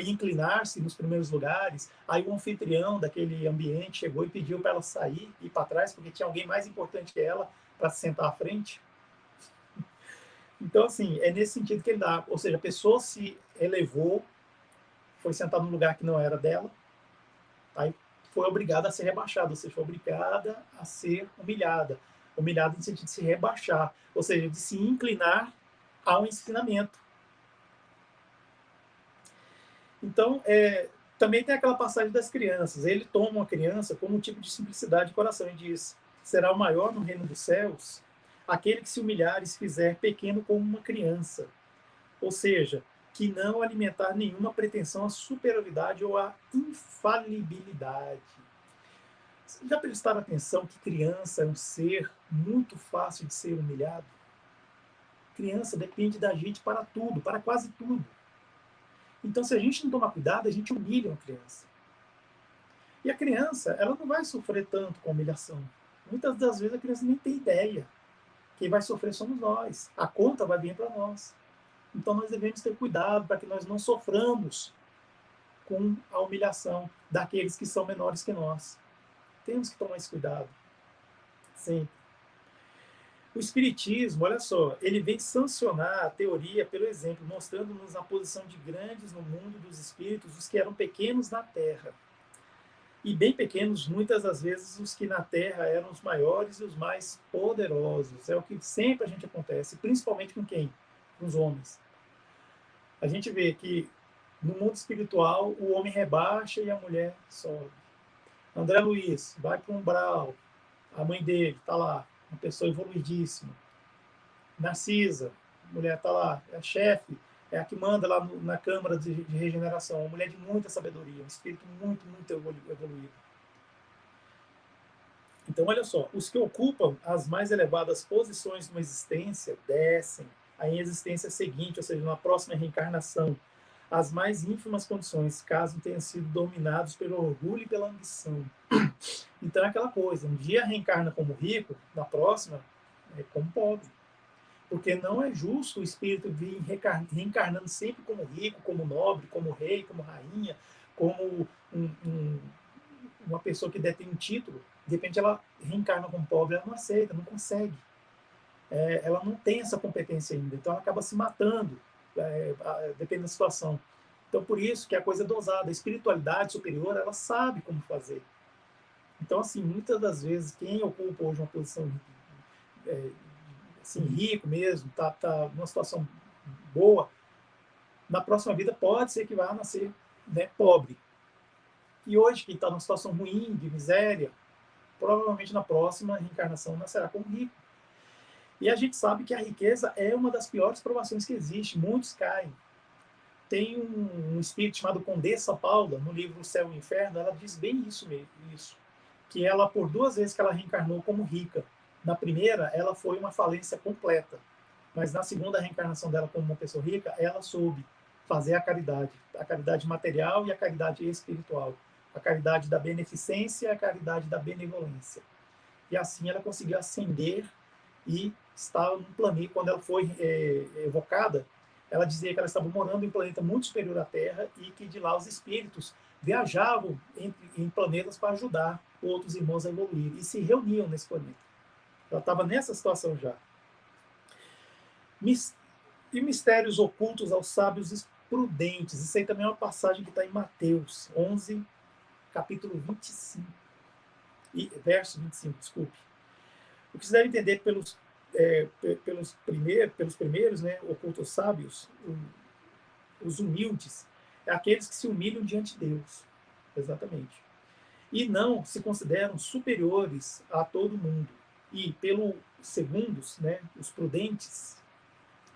inclinar-se nos primeiros lugares, aí o anfitrião daquele ambiente chegou e pediu para ela sair e ir para trás, porque tinha alguém mais importante que ela para se sentar à frente? Então, assim, é nesse sentido que ele dá. Ou seja, a pessoa se elevou, foi sentar num lugar que não era dela, aí foi obrigada a ser rebaixada, ou seja, foi obrigada a ser humilhada. Humilhada no sentido de se rebaixar, ou seja, de se inclinar ao ensinamento. Então, também tem aquela passagem das crianças. Ele toma uma criança como um tipo de simplicidade de coração e diz: será o maior no reino dos céus aquele que se humilhar e se fizer pequeno como uma criança. Ou seja, que não alimentar nenhuma pretensão à superioridade ou à infalibilidade. Já prestaram atenção que criança é um ser muito fácil de ser humilhado? Criança depende da gente para tudo, para quase tudo. Então, se a gente não tomar cuidado, a gente humilha uma criança. E a criança, ela não vai sofrer tanto com a humilhação. Muitas das vezes a criança nem tem ideia. Quem vai sofrer somos nós. A conta vai vir para nós. Então, nós devemos ter cuidado para que nós não soframos com a humilhação daqueles que são menores que nós. Temos que tomar esse cuidado. Sempre. O Espiritismo, olha só, ele vem sancionar a teoria pelo exemplo, mostrando-nos a posição de grandes no mundo dos espíritos, os que eram pequenos na Terra. E bem pequenos, muitas das vezes, os que na Terra eram os maiores e os mais poderosos. É o que sempre a gente acontece, principalmente com quem? Com os homens. A gente vê que no mundo espiritual o homem rebaixa e a mulher sobe. André Luiz vai para um umbral, a mãe dele está lá, uma pessoa evoluidíssima. Narcisa, a mulher está lá, é a chefe, é a que manda lá na Câmara de Regeneração, uma mulher de muita sabedoria, um espírito muito, muito evoluído. Então, olha só, os que ocupam as mais elevadas posições de uma existência descem à existência seguinte, ou seja, na próxima reencarnação, as mais ínfimas condições, caso tenham sido dominados pelo orgulho e pela ambição. Então é aquela coisa, um dia reencarna como rico, na próxima é como pobre. Porque não é justo o espírito vir reencarnando sempre como rico, como nobre, como rei, como rainha, como uma pessoa que detém um título. De repente ela reencarna como pobre, ela não aceita, não consegue. Ela não tem essa competência ainda, então ela acaba se matando, dependendo da situação. Então por isso que a coisa é dosada. A espiritualidade superior, ela sabe como fazer. Então, assim, muitas das vezes, quem ocupa hoje uma posição assim, rico mesmo, tá numa situação boa, na próxima vida pode ser que vá nascer, né, pobre. E hoje, quem está numa situação ruim, de miséria, provavelmente na próxima reencarnação nascerá como rico. E a gente sabe que a riqueza é uma das piores provações que existe. Muitos caem. Tem um espírito chamado Condessa Paula, no livro O Céu e o Inferno, ela diz bem isso mesmo, que ela, por 2 vezes que ela reencarnou como rica. Na primeira, ela foi uma falência completa. Mas na segunda reencarnação dela como uma pessoa rica, ela soube fazer a caridade material e a caridade espiritual, a caridade da beneficência e a caridade da benevolência. E assim ela conseguiu ascender e estava num planeta. Quando ela foi evocada, ela dizia que ela estava morando em um planeta muito superior à Terra e que de lá os espíritos viajavam em planetas para ajudar outros irmãos a evoluir e se reuniam nesse planeta. Ela estava nessa situação já. E mistérios ocultos aos sábios prudentes. Isso aí também é uma passagem que está em Mateus 11, capítulo 25, verso 25, desculpe. O que se deve entender pelos primeiros, né, ocultos sábios, os humildes, é aqueles que se humilham diante de Deus, exatamente. E não se consideram superiores a todo mundo. E pelos segundos, né, os prudentes,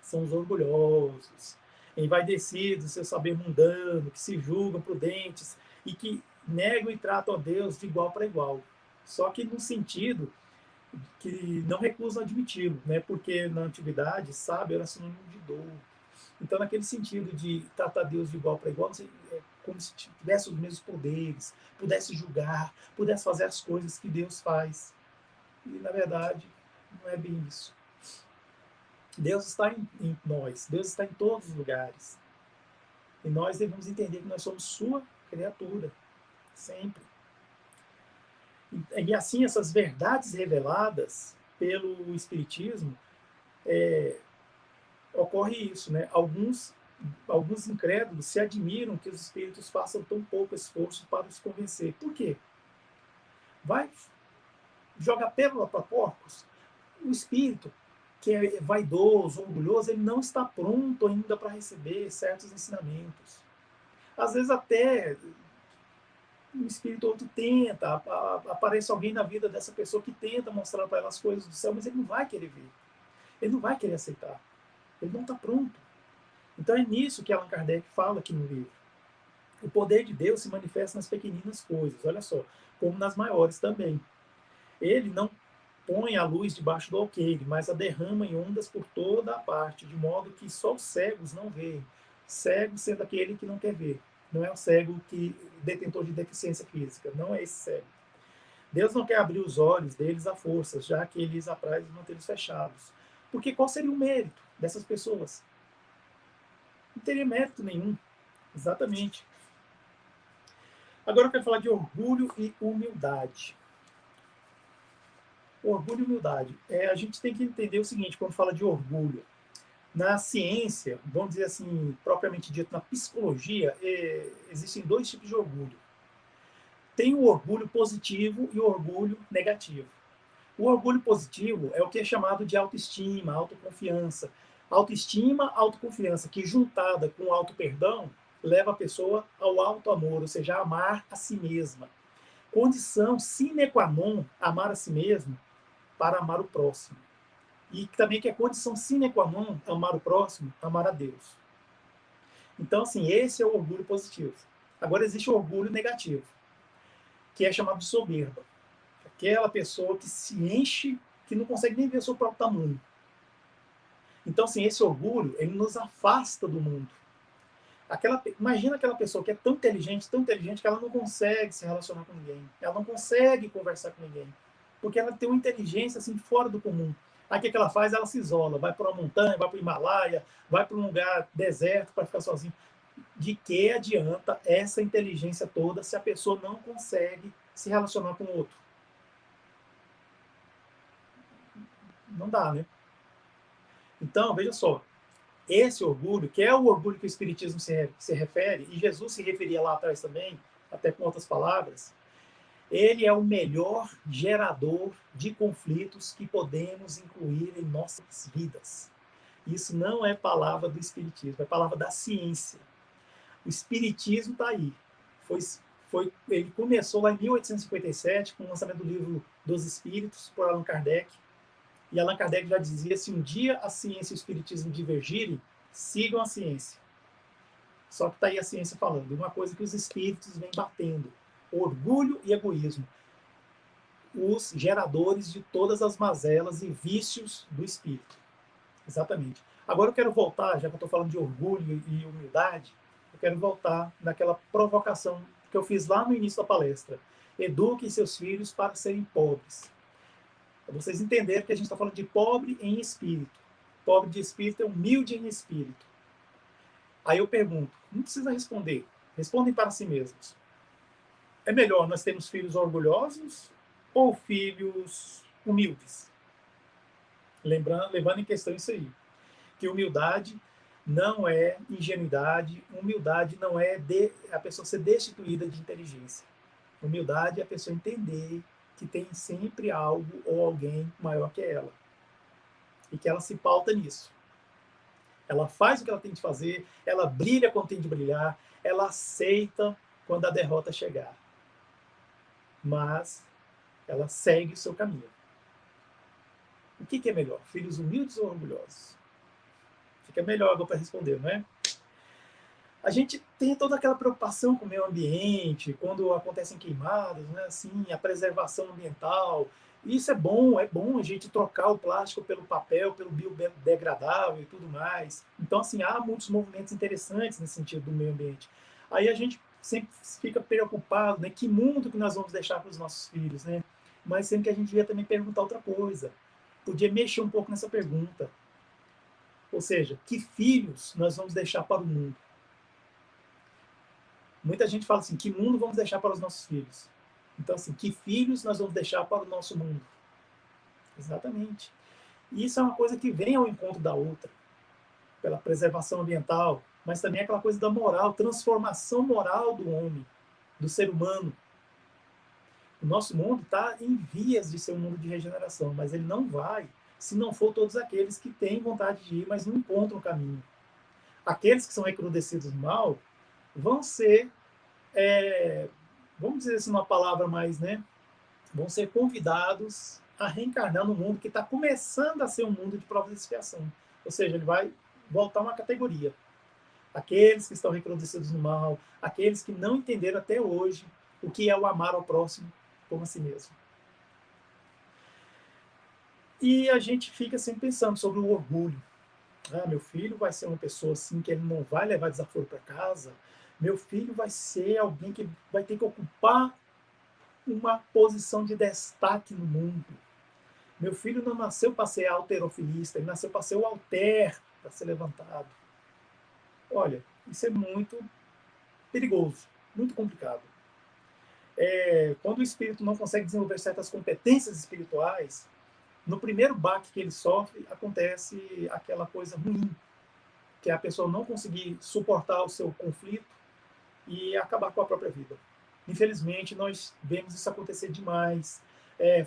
são os orgulhosos, envaidecidos, seu saber mundano, que se julgam prudentes e que negam e tratam a Deus de igual para igual. Só que no sentido que não recusam admiti-lo, né? Porque na antiguidade, sábio era sinônimo de dor. Então, naquele sentido de tratar Deus de igual para igual, é como se tivesse os mesmos poderes, pudesse julgar, pudesse fazer as coisas que Deus faz. E, na verdade, não é bem isso. Deus está em nós, Deus está em todos os lugares. E nós devemos entender que nós somos sua criatura, sempre. E assim, essas verdades reveladas pelo Espiritismo, ocorre isso, né? Alguns incrédulos se admiram que os espíritos façam tão pouco esforço para os convencer. Por quê? Vai jogar pérola para porcos? O espírito, que é vaidoso, orgulhoso, ele não está pronto ainda para receber certos ensinamentos. Às vezes até um espírito ou outro tenta, aparece alguém na vida dessa pessoa que tenta mostrar para ela as coisas do céu, mas ele não vai querer ver. Ele não vai querer aceitar. Ele não está pronto. Então é nisso que Allan Kardec fala aqui no livro. O poder de Deus se manifesta nas pequeninas coisas, olha só, como nas maiores também. Ele não põe a luz debaixo do alqueire, mas a derrama em ondas por toda a parte, de modo que só os cegos não veem. Cego sendo aquele que não quer ver. Não é o cego que detentor de deficiência física, não é esse cego. Deus não quer abrir os olhos deles à força, já que eles apraz mantê-los fechados. Porque qual seria o mérito dessas pessoas? Não teria mérito nenhum. Exatamente. Agora eu quero falar de orgulho e humildade. Orgulho e humildade. A gente tem que entender o seguinte, quando fala de orgulho. Na ciência, vamos dizer assim, propriamente dito, na psicologia, existem dois tipos de orgulho. Tem o orgulho positivo e o orgulho negativo. O orgulho positivo é o que é chamado de autoestima, autoconfiança. Autoestima, autoconfiança, que juntada com auto-perdão, leva a pessoa ao auto-amor, ou seja, a amar a si mesma. Condição sine qua non, amar a si mesmo, para amar o próximo. E também que é condição sine qua non, amar o próximo, amar a Deus. Então, assim, esse é o orgulho positivo. Agora existe o orgulho negativo, que é chamado de soberba. Aquela pessoa que se enche, que não consegue nem ver o seu próprio tamanho. Então, assim, esse orgulho, ele nos afasta do mundo. Imagina aquela pessoa que é tão inteligente que ela não consegue se relacionar com ninguém. Ela não consegue conversar com ninguém. Porque ela tem uma inteligência assim, fora do comum. Aí o que ela faz? Ela se isola. Vai para uma montanha, vai para o Himalaia, vai para um lugar deserto para ficar sozinha. De que adianta essa inteligência toda se a pessoa não consegue se relacionar com o outro? Não dá, né? Então, veja só. Esse orgulho, que é o orgulho que o Espiritismo se refere, e Jesus se referia lá atrás também, até com outras palavras, ele é o melhor gerador de conflitos que podemos incluir em nossas vidas. Isso não é palavra do Espiritismo, é palavra da ciência. O Espiritismo está aí. Ele começou lá em 1857, com o lançamento do livro dos Espíritos, por Allan Kardec. E Allan Kardec já dizia, se um dia a ciência e o espiritismo divergirem, sigam a ciência. Só que está aí a ciência falando. Uma coisa que os espíritos vêm batendo. Orgulho e egoísmo. Os geradores de todas as mazelas e vícios do espírito. Exatamente. Agora eu quero voltar, já que eu estou falando de orgulho e humildade, eu quero voltar naquela provocação que eu fiz lá no início da palestra. Eduquem seus filhos para serem pobres. Para vocês entenderem que a gente está falando de pobre em espírito. Pobre de espírito é humilde em espírito. Aí eu pergunto, não precisa responder, respondem para si mesmos. É melhor nós termos filhos orgulhosos ou filhos humildes? Levando em questão isso aí, que humildade não é ingenuidade, humildade não é a pessoa ser destituída de inteligência. Humildade é a pessoa entender que tem sempre algo ou alguém maior que ela e que ela se pauta nisso. Ela faz o que ela tem de fazer, ela brilha quando tem de brilhar, ela aceita quando a derrota chegar. Mas ela segue o seu caminho. O que é melhor, filhos humildes ou orgulhosos? Fica melhor agora para responder, não é? A gente tem toda aquela preocupação com o meio ambiente, quando acontecem queimadas, né? Assim, a preservação ambiental. Isso é bom a gente trocar o plástico pelo papel, pelo biodegradável e tudo mais. Então, assim, há muitos movimentos interessantes nesse sentido do meio ambiente. Aí a gente sempre fica preocupado, né? Que mundo que nós vamos deixar para os nossos filhos, né? Mas sempre que a gente devia também perguntar outra coisa. Podia mexer um pouco nessa pergunta. Ou seja, que filhos nós vamos deixar para o mundo? Muita gente fala assim, que mundo vamos deixar para os nossos filhos? Então, assim, que filhos nós vamos deixar para o nosso mundo? Exatamente. E isso é uma coisa que vem ao encontro da outra, pela preservação ambiental, mas também aquela coisa da moral, transformação moral do homem, do ser humano. O nosso mundo está em vias de ser um mundo de regeneração, mas ele não vai se não for todos aqueles que têm vontade de ir, mas não encontram o caminho. Aqueles que são recrudescidos no mal vão ser, vamos dizer assim uma palavra mais, né? Vão ser convidados a reencarnar no mundo que está começando a ser um mundo de provas de expiação. Ou seja, ele vai voltar uma categoria. Aqueles que estão recrudescidos no mal, aqueles que não entenderam até hoje o que é o amar ao próximo como a si mesmo. E a gente fica sempre pensando sobre o orgulho. Ah, meu filho vai ser uma pessoa assim que ele não vai levar desaforo para casa. Meu filho vai ser alguém que vai ter que ocupar uma posição de destaque no mundo. Meu filho não nasceu para ser halterofilista, ele nasceu para ser o halter, para ser levantado. Olha, isso é muito perigoso, muito complicado. Quando o espírito não consegue desenvolver certas competências espirituais, no primeiro baque que ele sofre, acontece aquela coisa ruim, que é a pessoa não conseguir suportar o seu conflito e acabar com a própria vida. Infelizmente, nós vemos isso acontecer demais.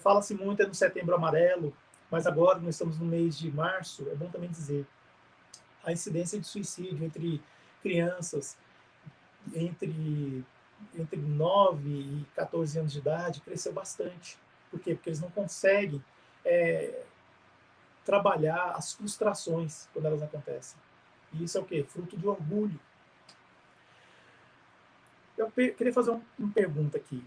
Fala-se muito no Setembro Amarelo, mas agora nós estamos no mês de março, é bom também dizer, a incidência de suicídio entre crianças entre 9 e 14 anos de idade cresceu bastante. Por quê? Porque eles não conseguem trabalhar as frustrações quando elas acontecem. E isso é o quê? Fruto de orgulho. Eu queria fazer uma pergunta aqui.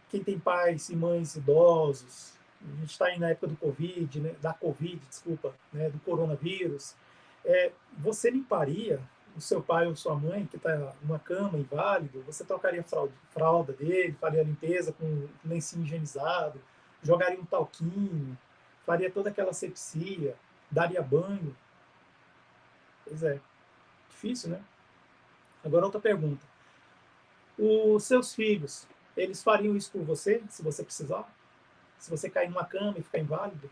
Quem tem pais e mães idosos, a gente está aí na época do Covid, né, do coronavírus, você limparia o seu pai ou sua mãe, que está numa cama inválido, você trocaria a fralda dele, faria a limpeza com um lencinho higienizado, jogaria um talquinho, faria toda aquela asepsia, daria banho? Pois é, difícil, né? Agora outra pergunta. Os seus filhos, eles fariam isso por você, se você precisar? Se você cair numa cama e ficar inválido?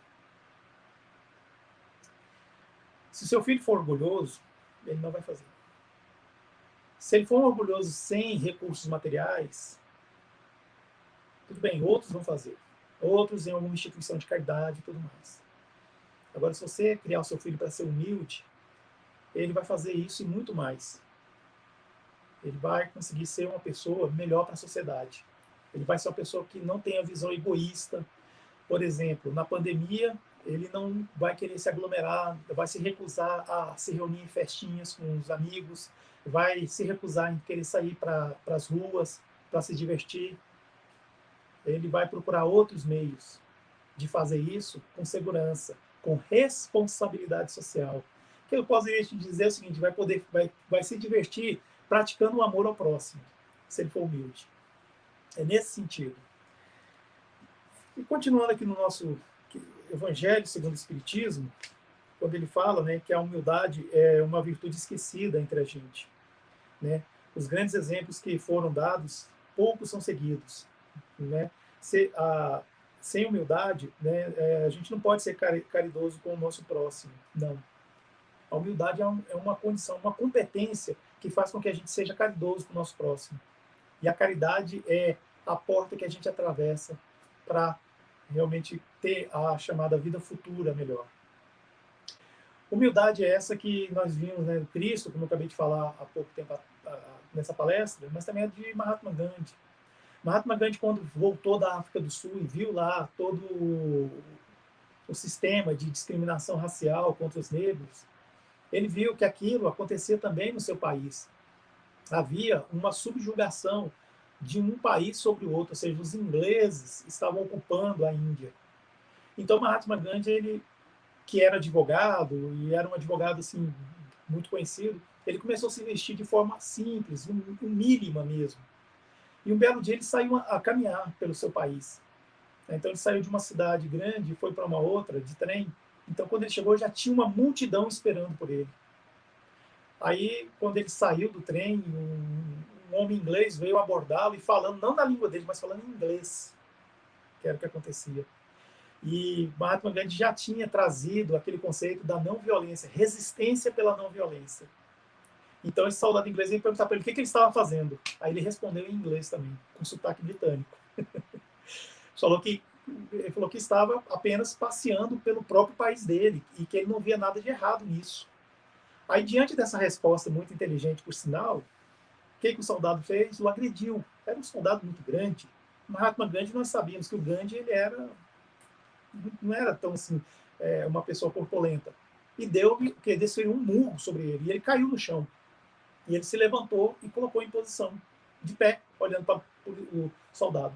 Se o seu filho for orgulhoso, ele não vai fazer. Se ele for orgulhoso sem recursos materiais, tudo bem, outros vão fazer. Outros em alguma instituição de caridade e tudo mais. Agora, se você criar o seu filho para ser humilde, ele vai fazer isso e muito mais. Ele vai conseguir ser uma pessoa melhor para a sociedade. Ele vai ser uma pessoa que não tem a visão egoísta. Por exemplo, na pandemia, ele não vai querer se aglomerar, vai se recusar a se reunir em festinhas com os amigos, vai se recusar em querer sair para as ruas, para se divertir. Ele vai procurar outros meios de fazer isso com segurança. com responsabilidade social. O que eu poderia te dizer é o seguinte: vai se divertir praticando o amor ao próximo, se ele for humilde. É nesse sentido. E continuando aqui no nosso Evangelho segundo o Espiritismo, quando ele fala, né, que a humildade é uma virtude esquecida entre a gente, né? Os grandes exemplos que foram dados, poucos são seguidos, né? Sem humildade, né, a gente não pode ser caridoso com o nosso próximo, não. A humildade é uma condição, uma competência que faz com que a gente seja caridoso com o nosso próximo. E a caridade é a porta que a gente atravessa para realmente ter a chamada vida futura melhor. Humildade é essa que nós vimos, né, no Cristo, como eu acabei de falar há pouco tempo nessa palestra, mas também é de Mahatma Gandhi. Mahatma Gandhi, quando voltou da África do Sul e viu lá todo o sistema de discriminação racial contra os negros, ele viu que aquilo acontecia também no seu país. Havia uma subjugação de um país sobre o outro, ou seja, os ingleses estavam ocupando a Índia. Então, Mahatma Gandhi, ele, que era advogado, e era um advogado assim, muito conhecido, ele começou a se vestir de forma simples, mínima mesmo. E um belo dia ele saiu a caminhar pelo seu país. Então ele saiu de uma cidade grande e foi para uma outra, de trem. Então quando ele chegou já tinha uma multidão esperando por ele. Aí quando ele saiu do trem, um homem inglês veio abordá-lo e falando, não na língua dele, mas falando em inglês, que era o que acontecia. E Mahatma Gandhi já tinha trazido aquele conceito da não violência, resistência pela não violência. Então esse soldado inglês veio perguntar para ele o que ele estava fazendo. Aí ele respondeu em inglês também, com sotaque britânico. Ele falou que estava apenas passeando pelo próprio país dele e que ele não via nada de errado nisso. Aí, diante dessa resposta muito inteligente, por sinal, o que o soldado fez? O agrediu. Era um soldado muito grande. Mahatma Gandhi, nós sabíamos que o Gandhi ele não era tão assim, uma pessoa corpulenta. E desferiu um murro sobre ele. E ele caiu no chão. E ele se levantou e colocou em posição, de pé, olhando para o soldado.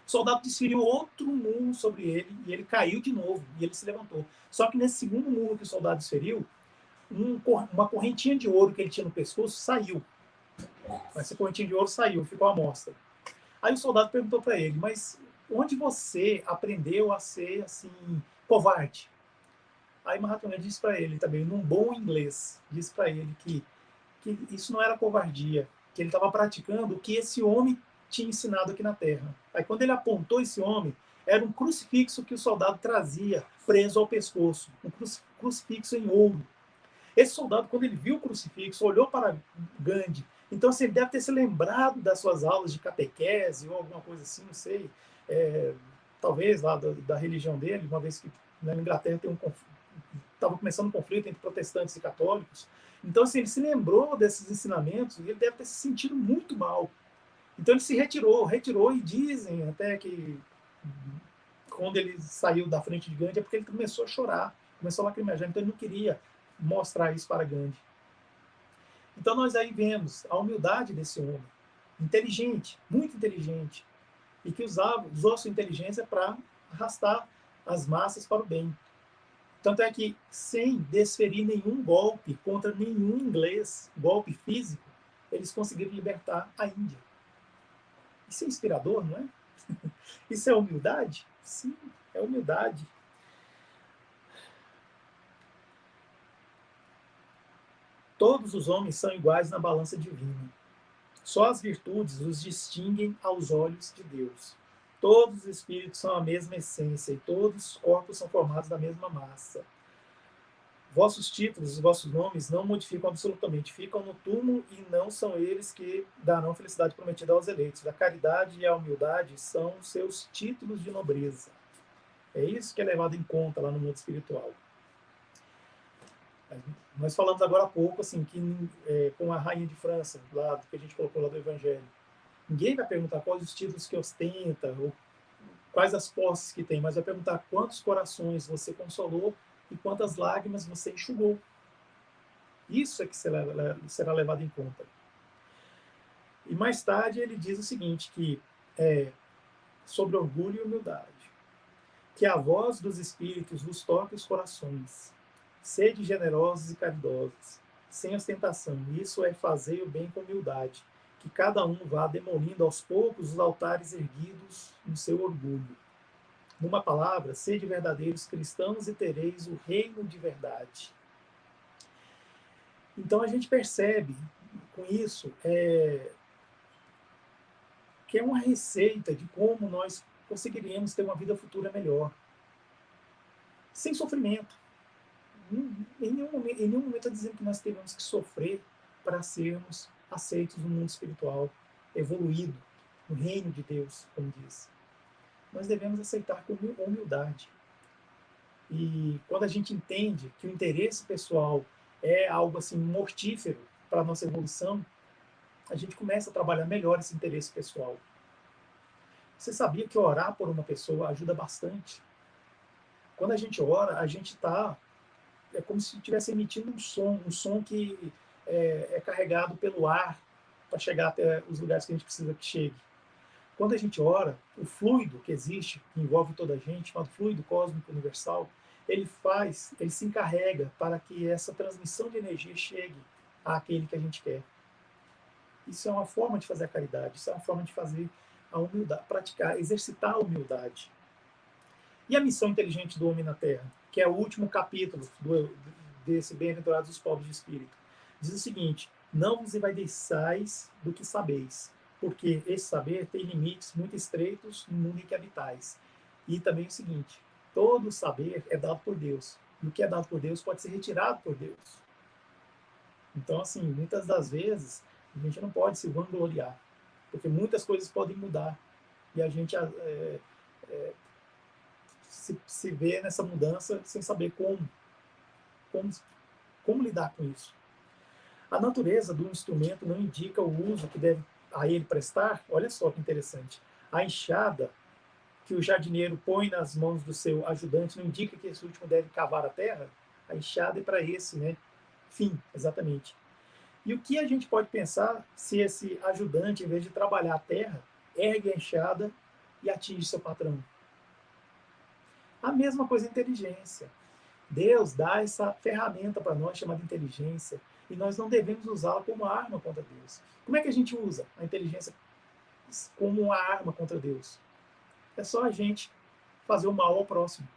O soldado desferiu outro murro sobre ele e ele caiu de novo. E ele se levantou. Só que nesse segundo murro que o soldado desferiu, uma correntinha de ouro que ele tinha no pescoço saiu. Essa correntinha de ouro saiu, ficou à mostra. Aí o soldado perguntou para ele, mas onde você aprendeu a ser assim covarde? Aí Mahatma Gandhi disse para ele também, num bom inglês, disse para ele que isso não era covardia, que ele estava praticando o que esse homem tinha ensinado aqui na Terra. Aí quando ele apontou esse homem, era um crucifixo que o soldado trazia preso ao pescoço, um crucifixo em ouro. Esse soldado, quando ele viu o crucifixo, olhou para Gandhi. Então, assim, ele deve ter se lembrado das suas aulas de catequese ou alguma coisa assim, não sei. Talvez lá da religião dele, uma vez que na Inglaterra estava começando um conflito entre protestantes e católicos. Então, assim, ele se lembrou desses ensinamentos e ele deve ter se sentido muito mal. Então, ele se retirou e dizem até que quando ele saiu da frente de Gandhi é porque ele começou a chorar, começou a lacrimejar, então ele não queria mostrar isso para Gandhi. Então nós aí vemos a humildade desse homem, inteligente, muito inteligente, e que usou sua inteligência para arrastar as massas para o bem. Tanto é que, sem desferir nenhum golpe contra nenhum inglês, golpe físico, eles conseguiram libertar a Índia. Isso é inspirador, não é? Isso é humildade? Sim, é humildade. Todos os homens são iguais na balança divina. Só as virtudes os distinguem aos olhos de Deus. Todos os espíritos são a mesma essência e todos os corpos são formados da mesma massa. Vossos títulos e vossos nomes não modificam absolutamente, ficam no túmulo e não são eles que darão felicidade prometida aos eleitos. A caridade e a humildade são seus títulos de nobreza. É isso que é levado em conta lá no mundo espiritual. Nós falamos agora há pouco, assim, que com a rainha de França, lá, que a gente colocou lá do Evangelho, ninguém vai perguntar quais os títulos que ostenta, ou quais as posses que tem, mas vai perguntar quantos corações você consolou e quantas lágrimas você enxugou. Isso é que será levado em conta. E mais tarde ele diz o seguinte, que sobre orgulho e humildade. Que a voz dos Espíritos vos toque os corações. Sede generosos e caridosos, sem ostentação. Isso é fazer o bem com humildade. Que cada um vá demolindo aos poucos os altares erguidos no seu orgulho. Numa palavra, sede verdadeiros cristãos e tereis o reino de verdade. Então a gente percebe com isso que é uma receita de como nós conseguiríamos ter uma vida futura melhor, sem sofrimento. Em nenhum momento está dizendo que nós temos que sofrer para sermos aceitos no mundo espiritual, evoluído, no reino de Deus, como diz. Nós devemos aceitar com humildade. E quando a gente entende que o interesse pessoal é algo assim mortífero para a nossa evolução, a gente começa a trabalhar melhor esse interesse pessoal. Você sabia que orar por uma pessoa ajuda bastante? Quando a gente ora, a gente está... É como se estivesse emitindo um som que é carregado pelo ar para chegar até os lugares que a gente precisa que chegue. Quando a gente ora, o fluido que existe, que envolve toda a gente, chamado fluido cósmico universal, ele se encarrega para que essa transmissão de energia chegue àquele que a gente quer. Isso é uma forma de fazer a caridade, isso é uma forma de fazer a humildade, praticar, exercitar a humildade. E a missão inteligente do homem na Terra, que é o último capítulo desse Bem-aventurados os pobres de espírito, diz o seguinte: não vos envaideçais do que sabeis, porque esse saber tem limites muito estreitos no mundo em que habitais. E também o seguinte: todo saber é dado por Deus, e o que é dado por Deus pode ser retirado por Deus. Então, assim, muitas das vezes a gente não pode se vangloriar, porque muitas coisas podem mudar, e a gente se vê nessa mudança sem saber como lidar com isso. A natureza do instrumento não indica o uso que deve a ele prestar. Olha só que interessante. A enxada que o jardineiro põe nas mãos do seu ajudante não indica que esse último deve cavar a terra? A enxada é para esse, né? Fim, exatamente. E o que a gente pode pensar se esse ajudante, em vez de trabalhar a terra, ergue a enxada e atinge seu patrão? A mesma coisa a inteligência. Deus dá essa ferramenta para nós chamada inteligência e nós não devemos usá-la como arma contra Deus. Como é que a gente usa a inteligência como uma arma contra Deus? É só a gente fazer o mal ao próximo.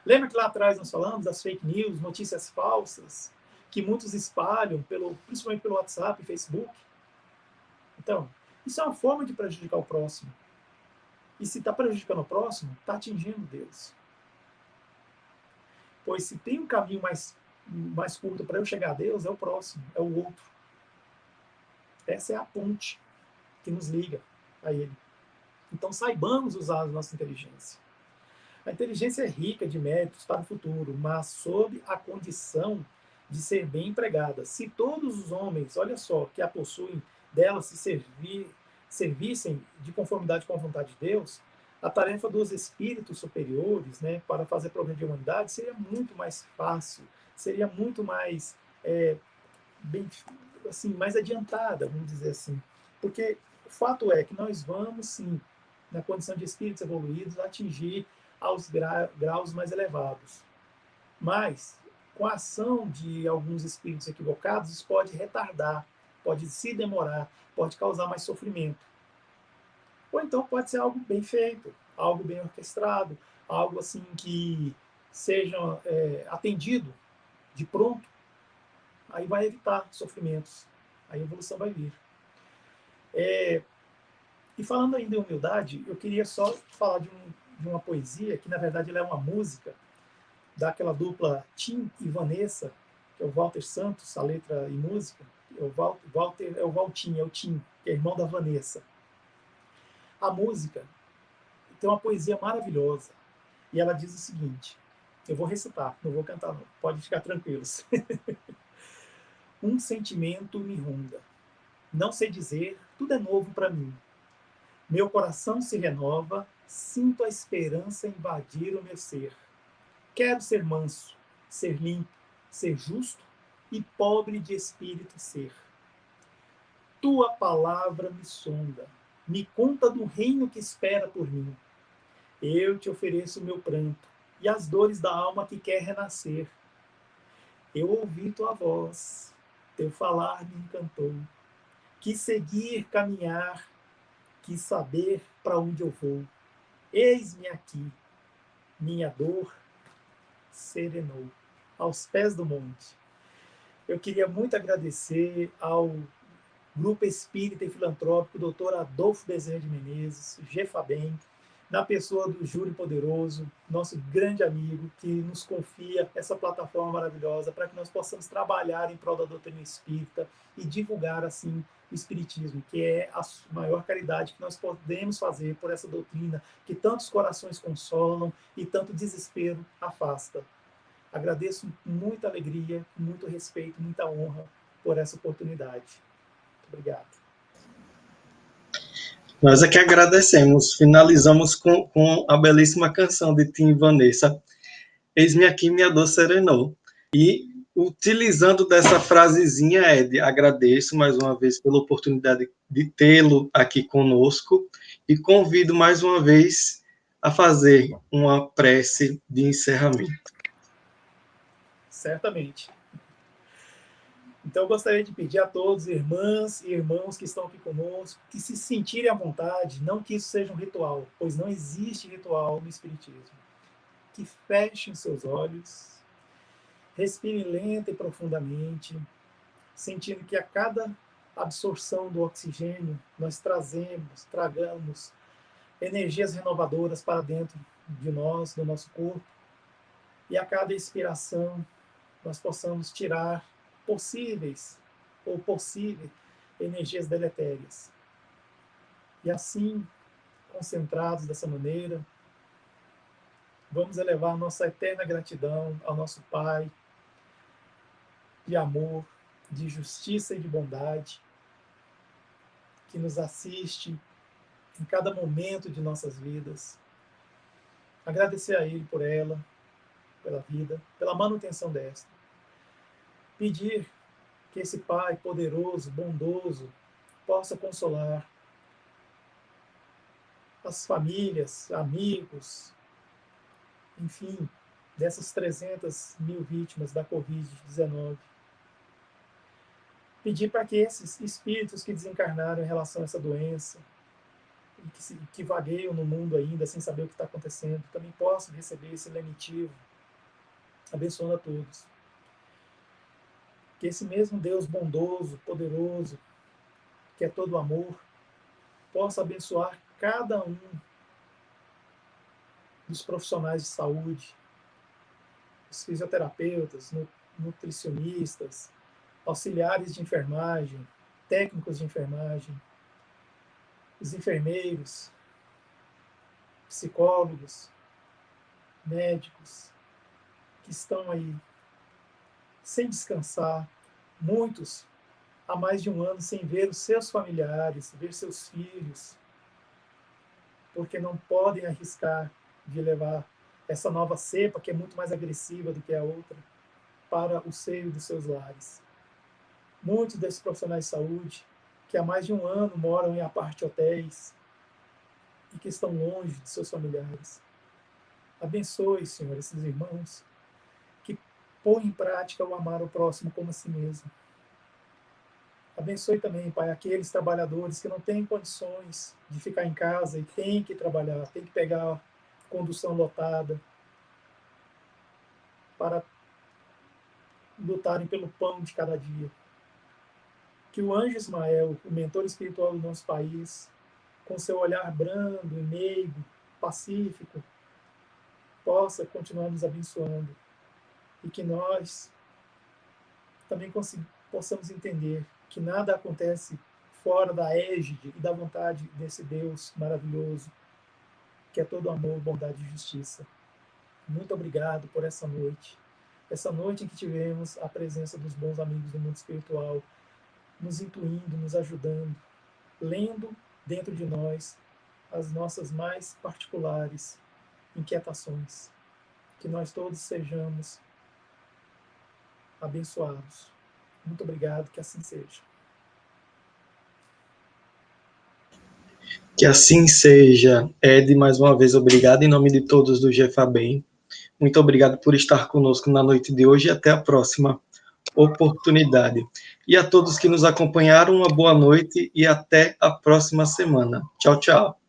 Lembra que lá atrás nós falamos das fake news, notícias falsas, que muitos espalham, principalmente pelo WhatsApp e Facebook? Então, isso é uma forma de prejudicar o próximo. E se está prejudicando o próximo, está atingindo Deus. Pois se tem um caminho mais curto para eu chegar a Deus, é o próximo, é o outro. Essa é a ponte que nos liga a Ele. Então saibamos usar a nossa inteligência. A inteligência é rica de méritos para o futuro, mas sob a condição de ser bem empregada. Se todos os homens, olha só, que a possuem, dela se servissem de conformidade com a vontade de Deus, a tarefa dos espíritos superiores, né, para fazer progredir a humanidade seria muito mais fácil, seria muito mais mais adiantada, vamos dizer assim. Porque o fato é que nós vamos, sim, na condição de espíritos evoluídos, atingir aos graus mais elevados. Mas, com a ação de alguns espíritos equivocados, isso pode retardar, pode se demorar, pode causar mais sofrimento. Ou então pode ser algo bem feito, algo bem orquestrado, algo assim que seja atendido de pronto. Aí vai evitar sofrimentos, a evolução vai vir. E falando ainda em humildade, eu queria só falar de uma poesia, que na verdade ela é uma música, daquela dupla Tim e Vanessa, que é o Walter Santos, a letra e música. Walter é o Valtim, é o Tim, que é irmão da Vanessa. A música tem uma poesia maravilhosa, e ela diz o seguinte, eu vou recitar, não vou cantar não, pode ficar tranquilos. Um sentimento me ronda, não sei dizer, tudo é novo para mim. Meu coração se renova, sinto a esperança invadir o meu ser. Quero ser manso, ser limpo, ser justo e pobre de espírito ser. Tua palavra me sonda, me conta do reino que espera por mim. Eu te ofereço o meu pranto e as dores da alma que quer renascer. Eu ouvi tua voz, teu falar me encantou. Quis seguir, caminhar, quis saber para onde eu vou. Eis-me aqui, minha dor serenou. Aos pés do monte. Eu queria muito agradecer ao Grupo Espírita e Filantrópico Dr. Adolfo Bezerra de Menezes, GFABEM, na pessoa do Júlio Poderoso, nosso grande amigo, que nos confia essa plataforma maravilhosa para que nós possamos trabalhar em prol da doutrina espírita e divulgar, assim, o espiritismo, que é a maior caridade que nós podemos fazer por essa doutrina que tantos corações consolam e tanto desespero afasta. Agradeço com muita alegria, com muito respeito, muita honra por essa oportunidade. Muito obrigado. Nós é que agradecemos. Finalizamos com a belíssima canção de Tim e Vanessa, Eis-me aqui, minha dor serenou. E, utilizando dessa frasezinha, Ed, agradeço mais uma vez pela oportunidade de tê-lo aqui conosco e convido mais uma vez a fazer uma prece de encerramento. Certamente. Então, eu gostaria de pedir a todos, irmãs e irmãos que estão aqui conosco, que se sentirem à vontade, não que isso seja um ritual, pois não existe ritual no Espiritismo. Que fechem seus olhos, respirem lenta e profundamente, sentindo que a cada absorção do oxigênio, nós tragamos energias renovadoras para dentro de nós, do nosso corpo, e a cada expiração nós possamos tirar possíveis energias deletérias. E assim, concentrados dessa maneira, vamos elevar nossa eterna gratidão ao nosso Pai, de amor, de justiça e de bondade, que nos assiste em cada momento de nossas vidas. Agradecer a Ele por ela, pela vida, pela manutenção desta. Pedir que esse Pai poderoso, bondoso, possa consolar as famílias, amigos, enfim, dessas 300 mil vítimas da Covid-19. Pedir para que esses espíritos que desencarnaram em relação a essa doença e que vagueiam no mundo ainda sem saber o que está acontecendo, também possam receber esse lenitivo, abençoando a todos. Que esse mesmo Deus bondoso, poderoso, que é todo amor, possa abençoar cada um dos profissionais de saúde, os fisioterapeutas, nutricionistas, auxiliares de enfermagem, técnicos de enfermagem, os enfermeiros, psicólogos, médicos, que estão aí sem descansar, muitos há mais de um ano sem ver os seus familiares, ver seus filhos, porque não podem arriscar de levar essa nova cepa, que é muito mais agressiva do que a outra, para o seio dos seus lares. Muitos desses profissionais de saúde, que há mais de um ano moram em apart hotéis e que estão longe de seus familiares. Abençoe, Senhor, esses irmãos que põem em prática o amar o próximo como a si mesmo. Abençoe também, Pai, aqueles trabalhadores que não têm condições de ficar em casa e têm que trabalhar, têm que pegar condução lotada para lutarem pelo pão de cada dia. Que o anjo Ismael, o mentor espiritual do nosso país, com seu olhar brando, meigo, pacífico, possa continuar nos abençoando e que nós também possamos entender que nada acontece fora da égide e da vontade desse Deus maravilhoso, que é todo amor, bondade e justiça. Muito obrigado por essa noite em que tivemos a presença dos bons amigos do mundo espiritual, nos intuindo, nos ajudando, lendo dentro de nós as nossas mais particulares inquietações. Que nós todos sejamos abençoados. Muito obrigado, que assim seja. Que assim seja. Ed, mais uma vez, obrigado em nome de todos do GFABEM. Muito obrigado por estar conosco na noite de hoje e até a próxima oportunidade. E a todos que nos acompanharam, uma boa noite e até a próxima semana. Tchau, tchau.